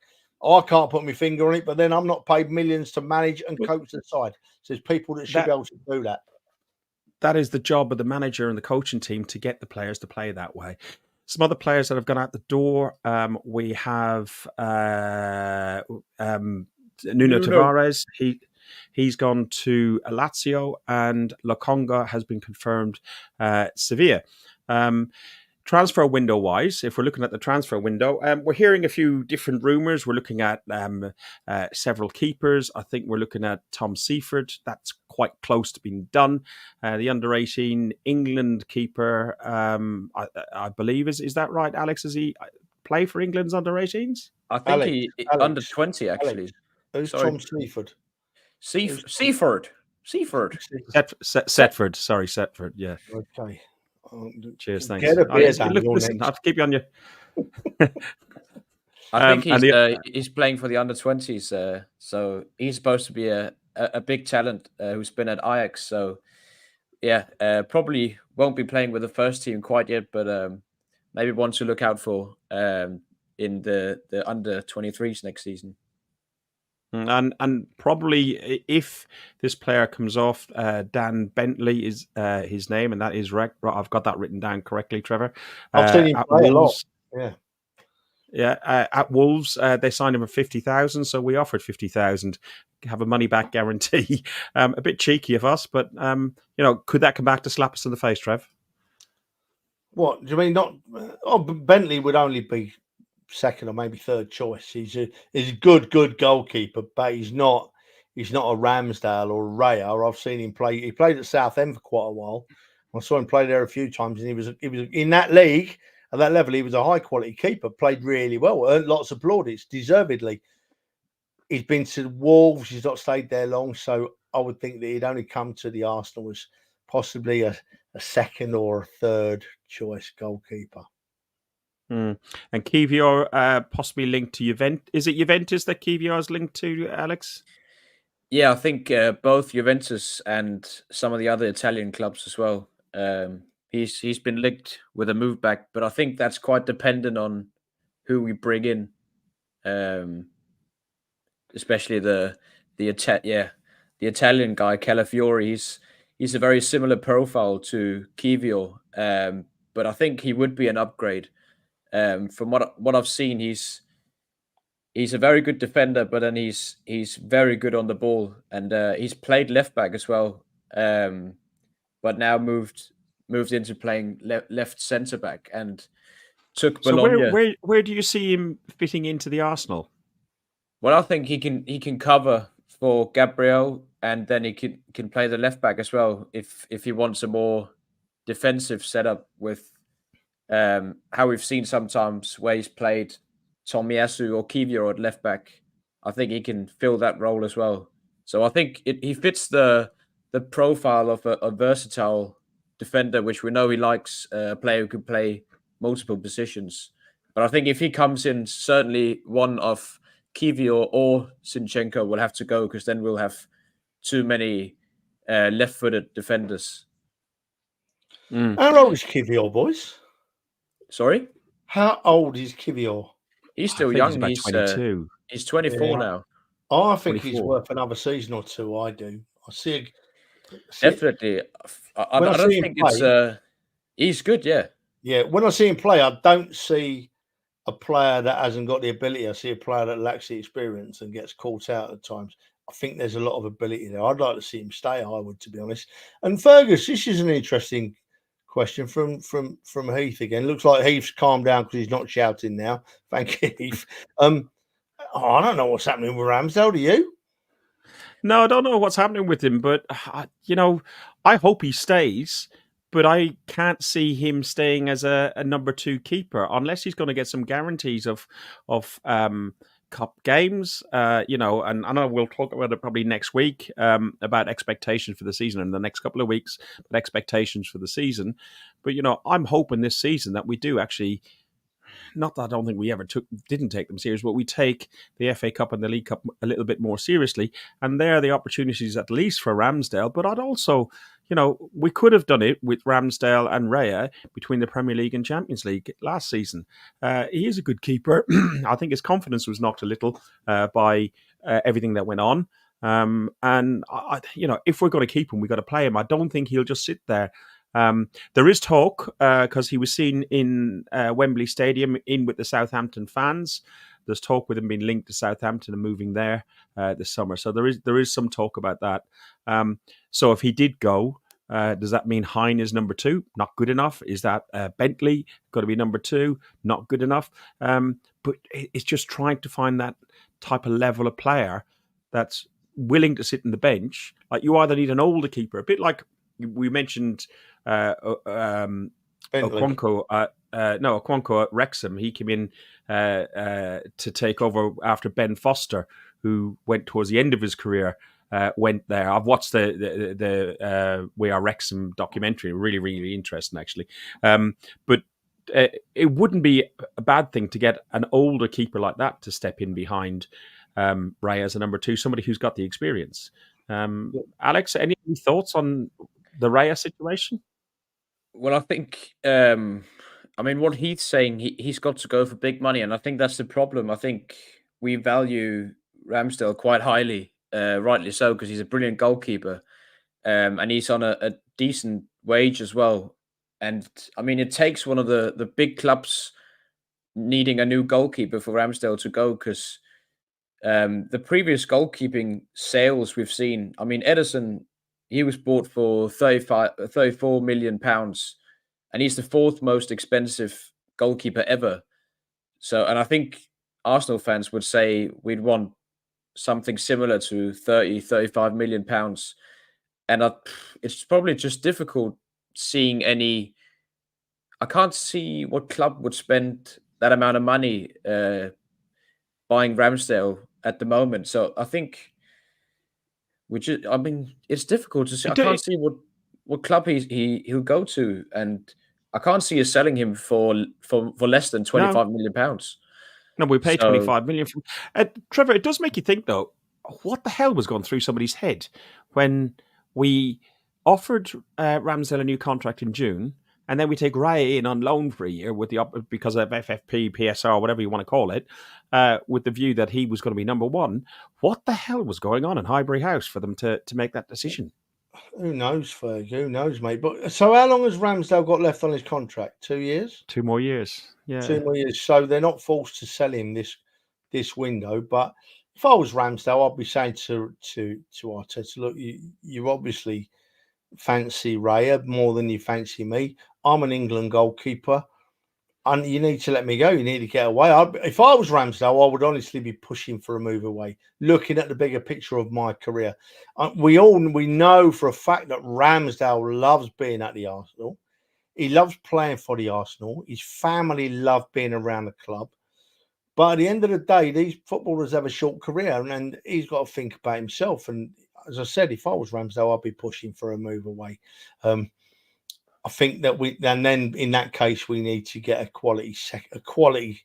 I can't put my finger on it, but then I'm not paid millions to manage and coach the side. So there's people that should be able to do that. That is the job of the manager and the coaching team, to get the players to play that way. Some other players that have gone out the door. We have Nuno Tavares. He's gone to Lazio, and Lokonga has been confirmed Sevilla. Transfer window wise, if we're looking at the transfer window, we're hearing a few different rumours. We're looking at several keepers. I think we're looking at Tom Seaford. That's quite close to being done. The under-18 England keeper, I believe, is that right, Alex? Does he play for England's under-18s? I think he under 20 actually. Who's Tom Seaford? Seaford. Setford. Sorry, Setford. Yeah. Okay. Cheers, thanks. Listen, I'll keep you on you. I think he's playing for the under-20s, so he's supposed to be a big talent who's been at Ajax. So, probably won't be playing with the first team quite yet, but maybe one to look out for in the under-23s next season. And probably if this player comes off, Dan Bentley is his name, and that is right. I've got that written down correctly, Trevor. I've seen him play a lot. At Wolves, they signed him for 50,000, so we offered 50,000, have a money back guarantee. A bit cheeky of us, but could that come back to slap us in the face, Trev? What do you mean? Not? Bentley would only be second or maybe third choice. He's a good goalkeeper, but he's not a Ramsdale or a Raya. I've seen him play. He played at Southend for quite a while. I saw him play there a few times, and he was in that league. at that level, he was a high quality keeper, played really well, earned lots of plaudits, deservedly. He's been to Wolves, he's not stayed there long, so I would think that he'd only come to the Arsenal as possibly a second or a third choice goalkeeper. And Kivior possibly linked to Juventus. Is it Juventus that Kivior is linked to, Alex? Yeah, I think both Juventus and some of the other Italian clubs as well. He's been linked with a move back, but I think that's quite dependent on who we bring in, especially the Italian guy Calafiori. He's a very similar profile to Kivior, but I think he would be an upgrade. From what I've seen, he's a very good defender, but then he's very good on the ball, and he's played left back as well, but now moved into playing left centre back and took Bologna. So where do you see him fitting into the Arsenal? Well, I think he can cover for Gabriel, and then he can play the left back as well if he wants a more defensive setup with how we've seen sometimes where he's played Tomiyasu or Kivior at left back. I think he can fill that role as well. So I think he fits the profile of a versatile defender, which we know he likes, a player who can play multiple positions. But I think if he comes in, certainly one of Kivior or Zinchenko will have to go, because then we'll have too many left-footed defenders. How old is Kivior, boys? Sorry? How old is Kivior? He's still young. He's 22. He's 24 now. Oh, I think 24. He's worth another season or two. I do. I see. Definitely. I don't think it's. He's good, yeah. Yeah. When I see him play, I don't see a player that hasn't got the ability. I see a player that lacks the experience and gets caught out at times. I think there's a lot of ability there. I'd like to see him stay. I would, to be honest. And Fergus, this is an interesting question from Heath again. Looks like Heath's calmed down because he's not shouting now. Thank you, Heath. I don't know what's happening with Ramsdale. Do you? No, I don't know what's happening with him, but I hope he stays. But I can't see him staying as a number 2 keeper unless he's going to get some guarantees of cup games. And I know we'll talk about it probably next week about expectations for the season in the next couple of weeks, but expectations for the season. But I'm hoping this season that we do actually. Not that I don't think we ever didn't take them serious, but we take the FA Cup and the League Cup a little bit more seriously. And there are the opportunities at least for Ramsdale. But I'd also, we could have done it with Ramsdale and Raya between the Premier League and Champions League last season. He is a good keeper. I think his confidence was knocked a little by everything that went on. And if we're going to keep him, we've got to play him. I don't think he'll just sit there. There is talk because he was seen in Wembley Stadium in with the Southampton fans. There's talk with him being linked to Southampton and moving there this summer. So there is some talk about that. So if he did go, does that mean Hine is number 2? Not good enough. Is that Bentley got to be number 2? Not good enough. But it's just trying to find that type of level of player that's willing to sit in the bench. Like you either need an older keeper, a bit like we mentioned. Okonkwo at Wrexham. He came in to take over after Ben Foster, who went towards the end of his career. Went there. I've watched the We Are Wrexham documentary. Really, really interesting, actually. But it wouldn't be a bad thing to get an older keeper like that to step in behind Ray as a number 2, somebody who's got the experience. Alex, any thoughts on the Raya situation? Well, I think, what Heath's saying, he's got to go for big money, and I think that's the problem. I think we value Ramsdale quite highly, rightly so, because he's a brilliant goalkeeper, and he's on a decent wage as well. And, it takes one of the big clubs needing a new goalkeeper for Ramsdale to go, because the previous goalkeeping sales we've seen, Ederson, he was bought for £34 million, and he's the 4th most expensive goalkeeper ever. So, and I think Arsenal fans would say we'd want something similar to £35 million. And it's probably just difficult seeing any. I can't see what club would spend that amount of money buying Ramsdale at the moment. So I think I mean, it's difficult to see. I can't see what club he'll go to, and I can't see us selling him for less than No, £25 million. no, we paid So 25 million. Trevor, it does make you think, though, what the hell was going through somebody's head when we offered Ramsdale a new contract in June, and then we take Raya in on loan for a year because of FFP, PSR, whatever you want to call it, with the view that he was going to be number one. What the hell was going on in Highbury House for them to make that decision? Who knows, Ferg? Who knows, mate? But so how long has Ramsdale got left on his contract? 2 years? 2 more years. Yeah. 2 more years. So they're not forced to sell him this window. But if I was Ramsdale, I'd be saying to Arteta, look, you obviously fancy Raya more than you fancy me. I'm an England goalkeeper, and you need to let me go. You need to get away. If I was Ramsdale, I would honestly be pushing for a move away, looking at the bigger picture of my career. We know for a fact that Ramsdale loves being at the Arsenal. He loves playing for the Arsenal. His family love being around the club. But at the end of the day, these footballers have a short career, and he's got to think about himself. And as I said, if I was Ramsdale, I'd be pushing for a move away. I think that and then in that case, we need to get a quality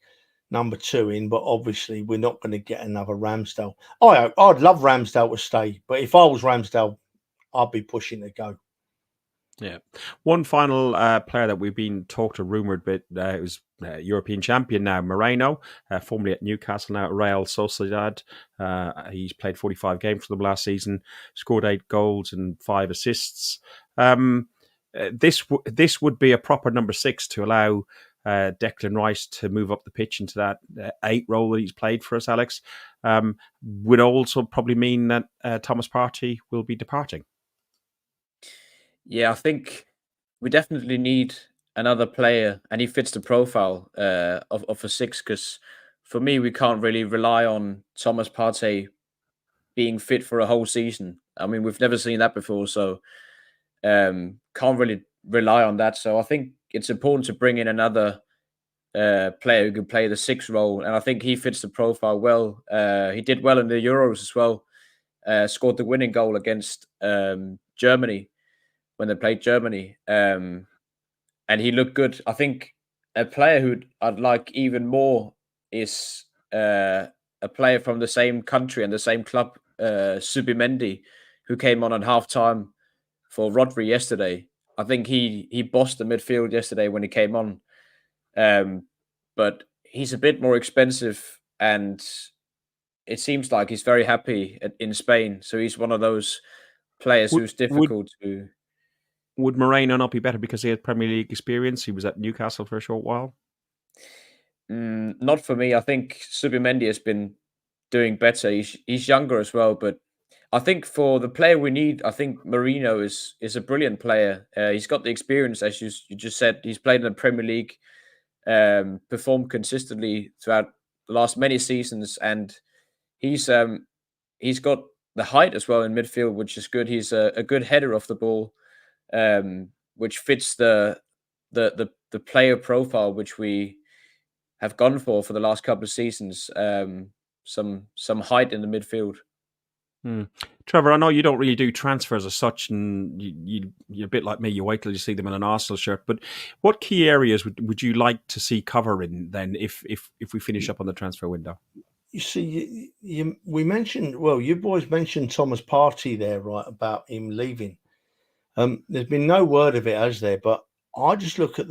number 2 in. But obviously, we're not going to get another Ramsdale. I'd love Ramsdale to stay, but if I was Ramsdale, I'd be pushing to go. Yeah. One final player that we've been talked to, rumoured bit, who's European champion now, Moreno, formerly at Newcastle, now at Real Sociedad. He's played 45 games for them last season, scored 8 goals and 5 assists. This would be a proper number 6 to allow Declan Rice to move up the pitch into that 8 role that he's played for us, Alex. Would also probably mean that Thomas Partey will be departing. yeah, I think we definitely need another player, and he fits the profile of a 6. Because for me, we can't really rely on Thomas Partey being fit for a whole season. I mean, we've never seen that before, so can't really rely on that. So I think it's important to bring in another player who can play the 6 role, and I think he fits the profile well. He did well in the Euros as well. Scored the winning goal against Germany when they played Germany, and he looked good. I think a player who I'd like even more is a player from the same country and the same club, Subimendi, who came on half-time for Rodri yesterday. I think he bossed the midfield yesterday when he came on. But he's a bit more expensive, and it seems like he's very happy in Spain. So he's one of those players who's difficult to... Would Moreno not be better because he had Premier League experience? He was at Newcastle for a short while. Not for me. I think Subimendi has been doing better. He's younger as well, but I think for the player we need, I think Moreno is a brilliant player. He's got the experience, as you just said. He's played in the Premier League, performed consistently throughout the last many seasons, and he's got the height as well in midfield, which is good. He's a good header off the ball, which fits the player profile which we have gone for the last couple of seasons. Some height in the midfield. Trevor, I know you don't really do transfers as such, and you're a bit like me. You wait till you see them in an Arsenal shirt. But what key areas would you like to see cover in then, if we finish up on the transfer window? You see, we mentioned, well, you boys mentioned Thomas Partey there, right, about him leaving. There's been no word of it, has there? But I just look at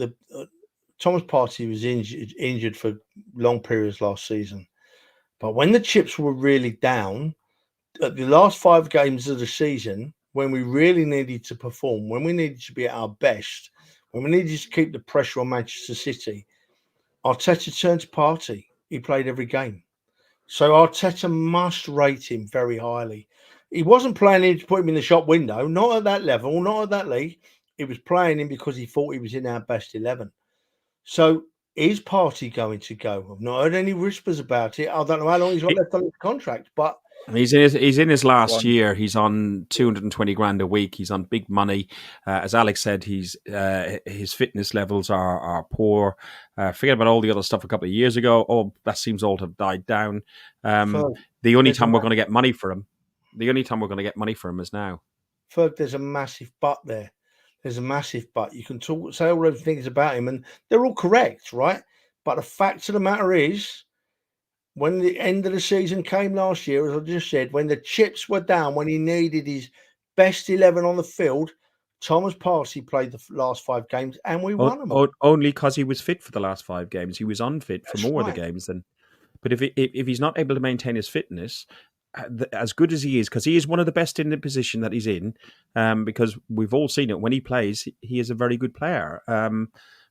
Thomas Partey was injured for long periods last season. But when the chips were really down, at the last 5 games of the season, when we really needed to perform, when we needed to be at our best, when we needed to keep the pressure on Manchester City, Arteta turned to Partey. He played every game. So Arteta must rate him very highly. He wasn't playing him to put him in the shop window, not at that level, not at that league. He was playing him because he thought he was in our best 11. So is Partey going to go? I've not heard any whispers about it. I don't know how long he's got left on his contract, but He's in his last One. year. He's on 220 grand a week. He's on big money. As Alex said, his fitness levels are poor. Forget about all the other stuff a couple of years ago. Oh, that seems all to have died down. The only time we're going to get money for him, is now. Ferg, there's a massive but there. There's a massive but. You can say all those things about him, and they're all correct, right? But the fact of the matter is, when the end of the season came last year, as I just said, when the chips were down, when he needed his best 11 on the field, Thomas Partey played the last 5 games, and we won them all. Only because he was fit for the last 5 games. He was unfit for more of the games than. But if he's not able to maintain his fitness, as good as he is, because he is one of the best in the position that he's in, because we've all seen it when he plays, he is a very good player.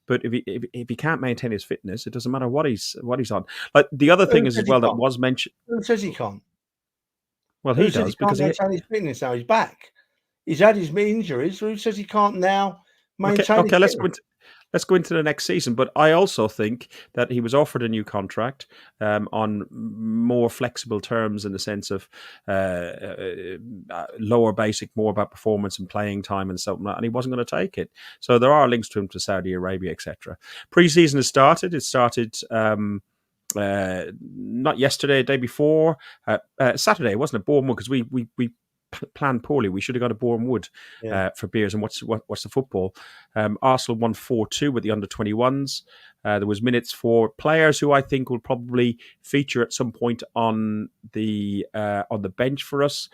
But if he can't maintain his fitness, it doesn't matter what he's on. Like the other thing is as well that was mentioned. Who says he can't? Well, he does because he maintain his fitness now. He's back. He's had his injuries. Who says he can't now maintain? Okay, let's go into the next season. But I also think that he was offered a new contract on more flexible terms in the sense of lower basic, more about performance and playing time and something, and he wasn't going to take it. So there are links to him to Saudi Arabia, etc. Pre-season has started. It started not yesterday, the day before, Saturday, wasn't it? Bournemouth, because we planned poorly. We should have got a Boreham Wood for beers and what's the football. Arsenal won 4-2 with the under-21s. There was minutes for players who I think will probably feature at some point on the bench for us.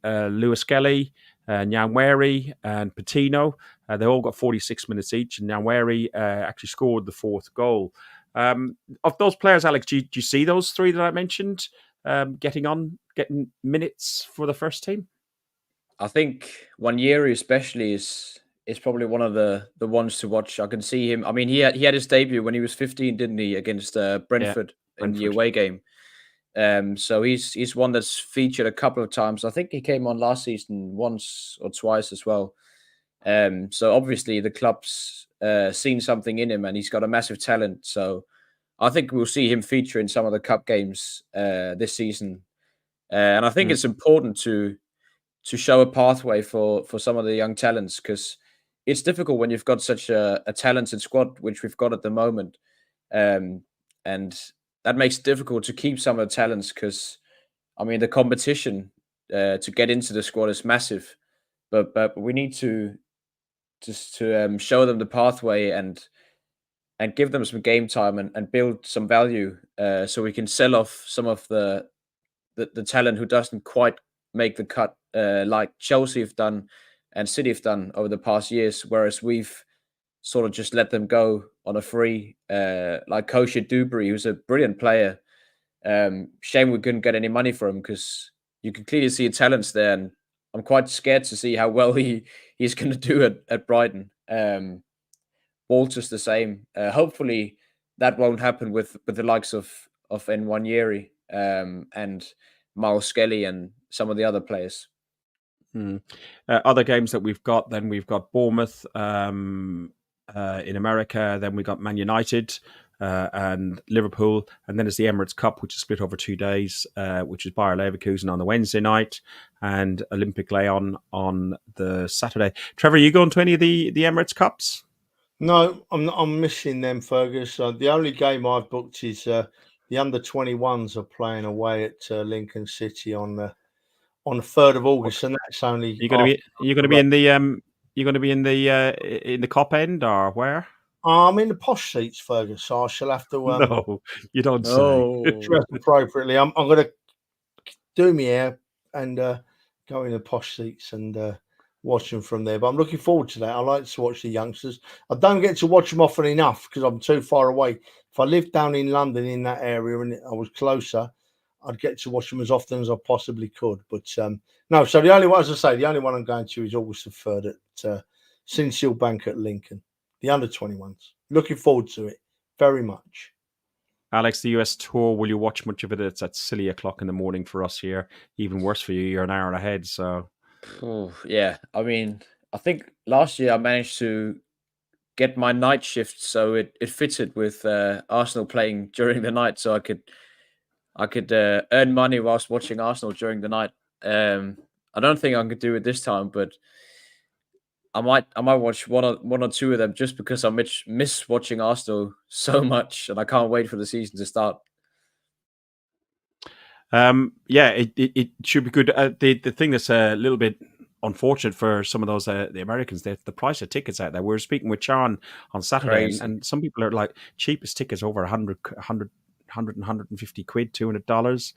Lewis Kelly, Nyanweri and Patino. They all got 46 minutes each, and Nyanweri actually scored the 4th goal. Of those players, Alex, do you see those 3 that I mentioned getting minutes for the first team? I think Nwaneri especially is probably one of the ones to watch. I can see him. I mean, he had his debut when he was 15, didn't he, against Brentford in the away game. So he's one that's featured a couple of times. I think he came on last season once or twice as well. So obviously the club's seen something in him, and he's got a massive talent. So I think we'll see him feature in some of the cup games this season. And I think it's important to show a pathway for some of the young talents, because it's difficult when you've got such a talented squad, which we've got at the moment. And that makes it difficult to keep some of the talents, because, I mean, the competition to get into the squad is massive. But we need to show them the pathway and give them some game time and build some value, so we can sell off some of the talent who doesn't quite make the cut, like Chelsea have done and City have done over the past years, whereas we've sort of just let them go on a free, like Kosher Dubry, who's a brilliant player. Shame we couldn't get any money for him, because you can clearly see talents there, and I'm quite scared to see how well he's going to do at Brighton. Walter's the same. Hopefully that won't happen with the likes of Nwaneri and Miles Skelly and some of the other players. Other games that we've got Bournemouth in America, then we've got Man United and Liverpool, and then there's the Emirates Cup, which is split over 2 days, which is Bayer Leverkusen on the Wednesday night and Olympic Lyon on the Saturday. Trevor, are you going to any of the Emirates Cups? No, I'm missing them, Fergus. The only game I've booked is the under-21s are playing away at Lincoln City on the 3rd of August, and that's only. You're going to be in the Cop end, or where? I'm in the posh seats, Fergus. So I shall have to. No, you don't say. Dress appropriately. I'm going to do my hair and go in the posh seats and watch them from there. But I'm looking forward to that. I like to watch the youngsters. I don't get to watch them often enough because I'm too far away. If I lived down in London in that area and I was closer, I'd get to watch them as often as I possibly could. But no, so the only one, as I say, the only one I'm going to is August the 3rd at Sincil Bank at Lincoln, the under-21s. Looking forward to it very much. Alex, the US tour, will you watch much of it? It's at silly o'clock in the morning for us here. Even worse for you, you're an hour ahead. So, yeah. I mean, I think last year I managed to get my night shift so it fitted with Arsenal playing during the night, so I could I could earn money whilst watching Arsenal during the night. I don't think I could do it this time, but I might watch one or two of them just because I miss watching Arsenal so much, and I can't wait for the season to start. Yeah, it should be good. The thing that's a little bit unfortunate for some of those the Americans, the price of tickets out there. We were speaking with Sean on Saturday, Crazy. and some people are like cheapest tickets over 100 150 quid, $200.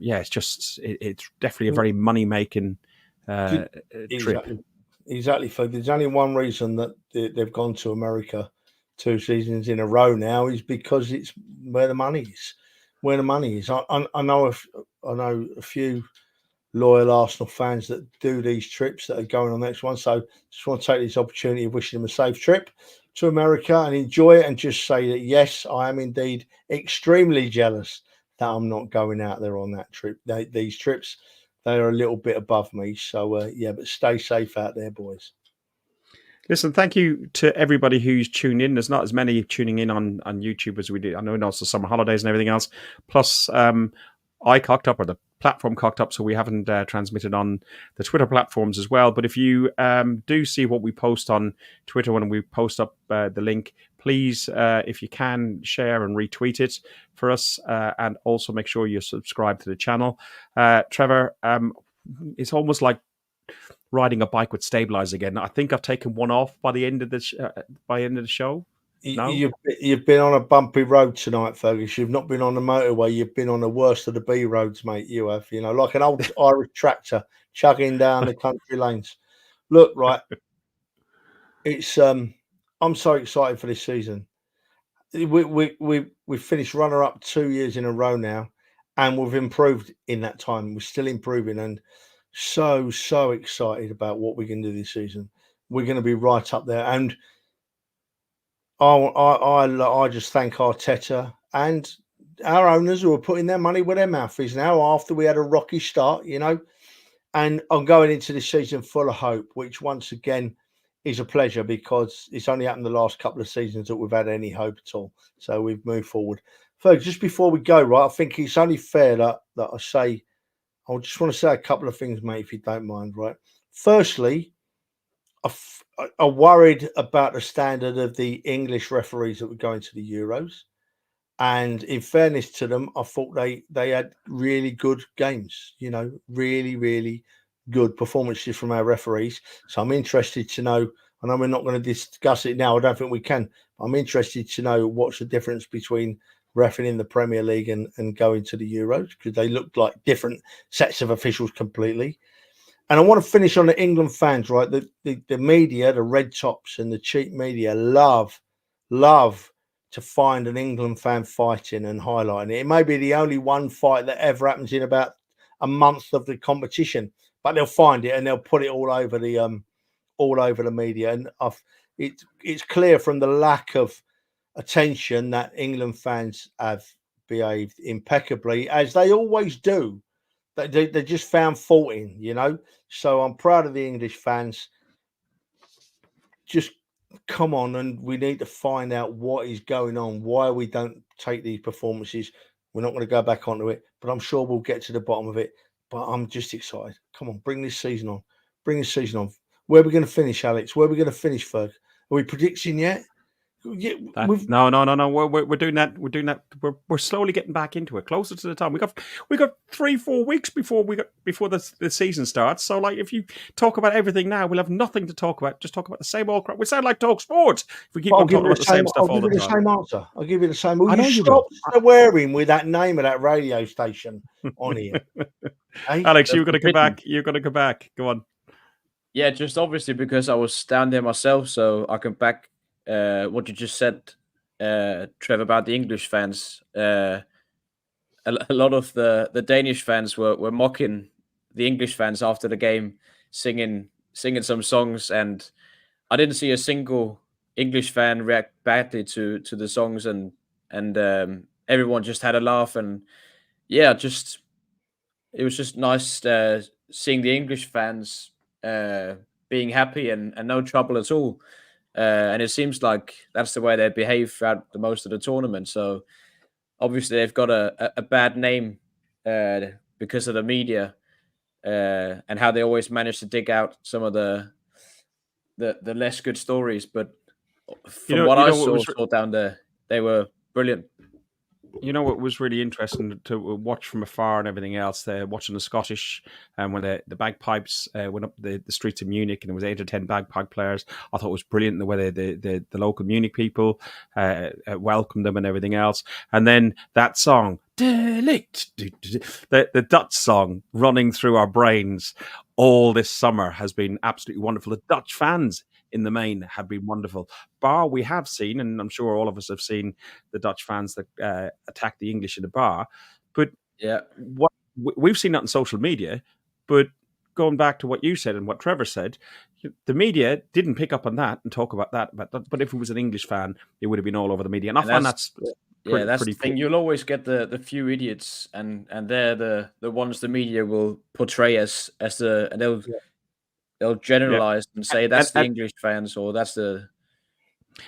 Yeah, it's definitely a very money making trip. Exactly. Folk. There's only one reason that they've gone to America 2 seasons in a row now is because it's where the money is. Where the money is. I know a few loyal Arsenal fans that do these trips that are going on next one. So just want to take this opportunity of wishing them a safe trip to America and enjoy it, and just say that yes, I am indeed extremely jealous that I'm not going out there on that trip. These trips, they are a little bit above me. So yeah, but stay safe out there, boys. Listen, thank you to everybody who's tuned in. There's not as many tuning in on YouTube as we did. I know it's the summer holidays and everything else. Plus, I cocked up, or the platform cocked up, so we haven't transmitted on the Twitter platforms as well. But if you do see what we post on Twitter when we post up the link, please, if you can, share and retweet it for us, and also make sure you subscribe to the channel. Trevor, it's almost like riding a bike with stabilizers again. I think I've taken one off by the end of the show. No? You've been on a bumpy road tonight, Fergus. You've not been on the motorway. You've been on the worst of the B roads, mate. You have, like an old Irish tractor chugging down the country lanes. Look, right. It's I'm so excited for this season. We've finished runner up 2 years in a row now, and we've improved in that time. We're still improving, and so excited about what we can do this season. We're going to be right up there, and I just thank Arteta and our owners who are putting their money where their mouth is now after we had a rocky start, and I'm going into this season full of hope, which once again is a pleasure because it's only happened the last couple of seasons that we've had any hope at all. So we've moved forward. Folks, just before we go, right, I think it's only fair that I just want to say a couple of things, mate, if you don't mind, right? Firstly, I worried about the standard of the English referees that were going to the Euros. And in fairness to them, I thought they had really good games, really, really good performances from our referees. So I'm interested to know, I know we're not going to discuss it now. I don't think we can. I'm interested to know what's the difference between reffing in the Premier League and going to the Euros, because they looked like different sets of officials completely. And I want to finish on the England fans, right? The media, the red tops and the cheap media love to find an England fan fighting and highlighting it. It may be the only one fight that ever happens in about a month of the competition, but they'll find it and they'll put it all over the media. And it's clear from the lack of attention that England fans have behaved impeccably, as they always do. They just found fault in, So I'm proud of the English fans. Just come on, and we need to find out what is going on, why we don't take these performances. We're not going to go back onto it, but I'm sure we'll get to the bottom of it. But I'm just excited. Come on, bring this season on. Where are we going to finish, Alex? Where are we going to finish, Ferg? Are we predicting yet? Yeah, no. We're doing that. We're doing that. We're slowly getting back into it, closer to the time. We got 3-4 weeks before the season starts. So, like, if you talk about everything now, we'll have nothing to talk about. Just talk about the same old crap. We sound like Talk Sports if we keep on talking about the same stuff all the time. I'll give you the same answer. I'll give you the same. Will you stop swearing with that name of that radio station on here? Hey? Alex, you're going to come back. You're going to come back. Go on. Yeah, just obviously because I was down there myself, so I can back what you just said, Trev, about the English fans. A lot of the Danish fans were mocking the English fans after the game, singing some songs, and I didn't see a single English fan react badly to the songs, and everyone just had a laugh, and yeah, it was just nice seeing the English fans being happy and no trouble at all. And it seems like that's the way they behave throughout the most of the tournament. So obviously they've got a bad name because of the media and how they always manage to dig out some of the less good stories. But from what I saw down there, they were brilliant. You know, it was really interesting to watch from afar and everything else. Watching the Scottish, when the bagpipes went up the streets of Munich, and there was 8 or 10 bagpipe players. I thought it was brilliant the way the local Munich people welcomed them and everything else. And then that song, the Dutch song, running through our brains all this summer has been absolutely wonderful. The Dutch fans, in the main, have been wonderful. Bar, we have seen, and I'm sure all of us have seen the Dutch fans that attack the English in the bar. But what we've seen that on social media. But going back to what you said and what Trevor said, the media didn't pick up on that and talk about that. But if it was an English fan, it would have been all over the media. And I find that's the thing. Cool. You'll always get the few idiots, and they're the ones the media will portray as they'll generalize and say that's the English fans, or that's the.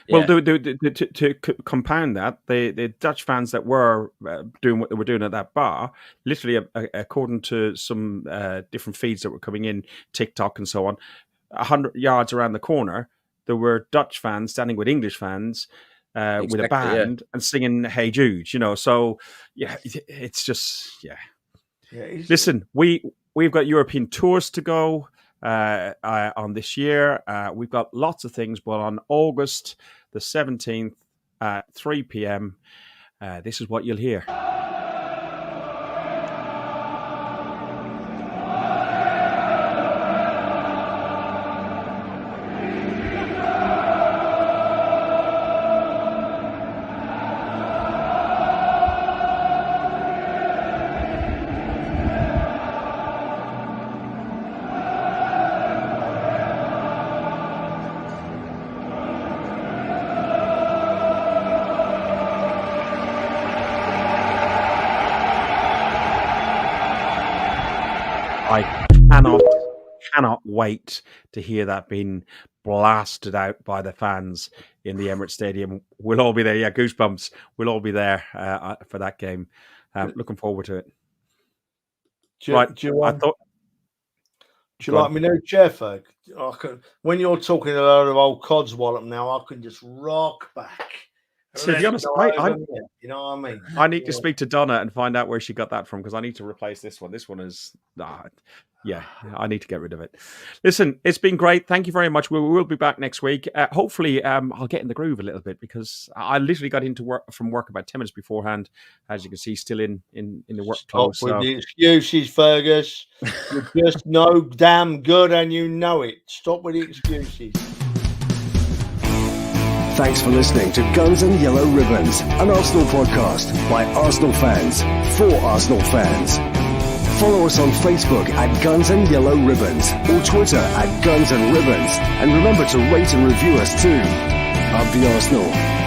Well, to compound that, the Dutch fans that were doing what they were doing at that bar, literally, according to some different feeds that were coming in, TikTok and so on, 100 yards around the corner, there were Dutch fans standing with English fans with a band and singing "Hey Jude." You know, so it's just Listen, we've got European tours to go. On this year, we've got lots of things, but on August the 17th at 3 p.m, this is what you'll hear. I cannot wait to hear that being blasted out by the fans in the Emirates Stadium. We'll all be there. Yeah, goosebumps. We'll all be there for that game. Looking forward to it. Do you like me now, Jeff? When you're talking a load of old codswallop now, I can just rock back. To be honest, you know what I mean? I need to speak to Donna and find out where she got that from, because I need to replace this one. This one is, I need to get rid of it. Listen, it's been great. Thank you very much. We will be back next week. Hopefully, I'll get in the groove a little bit, because I literally got into work about 10 minutes beforehand. As you can see, still in the work clothes. Stop with the excuses, Fergus. You're just no damn good, and you know it. Stop with the excuses. Thanks for listening to Guns and Yellow Ribbons, an Arsenal podcast by Arsenal fans for Arsenal fans. Follow us on Facebook at Guns and Yellow Ribbons, or Twitter at Guns and Ribbons. And remember to rate and review us too. Up the Arsenal.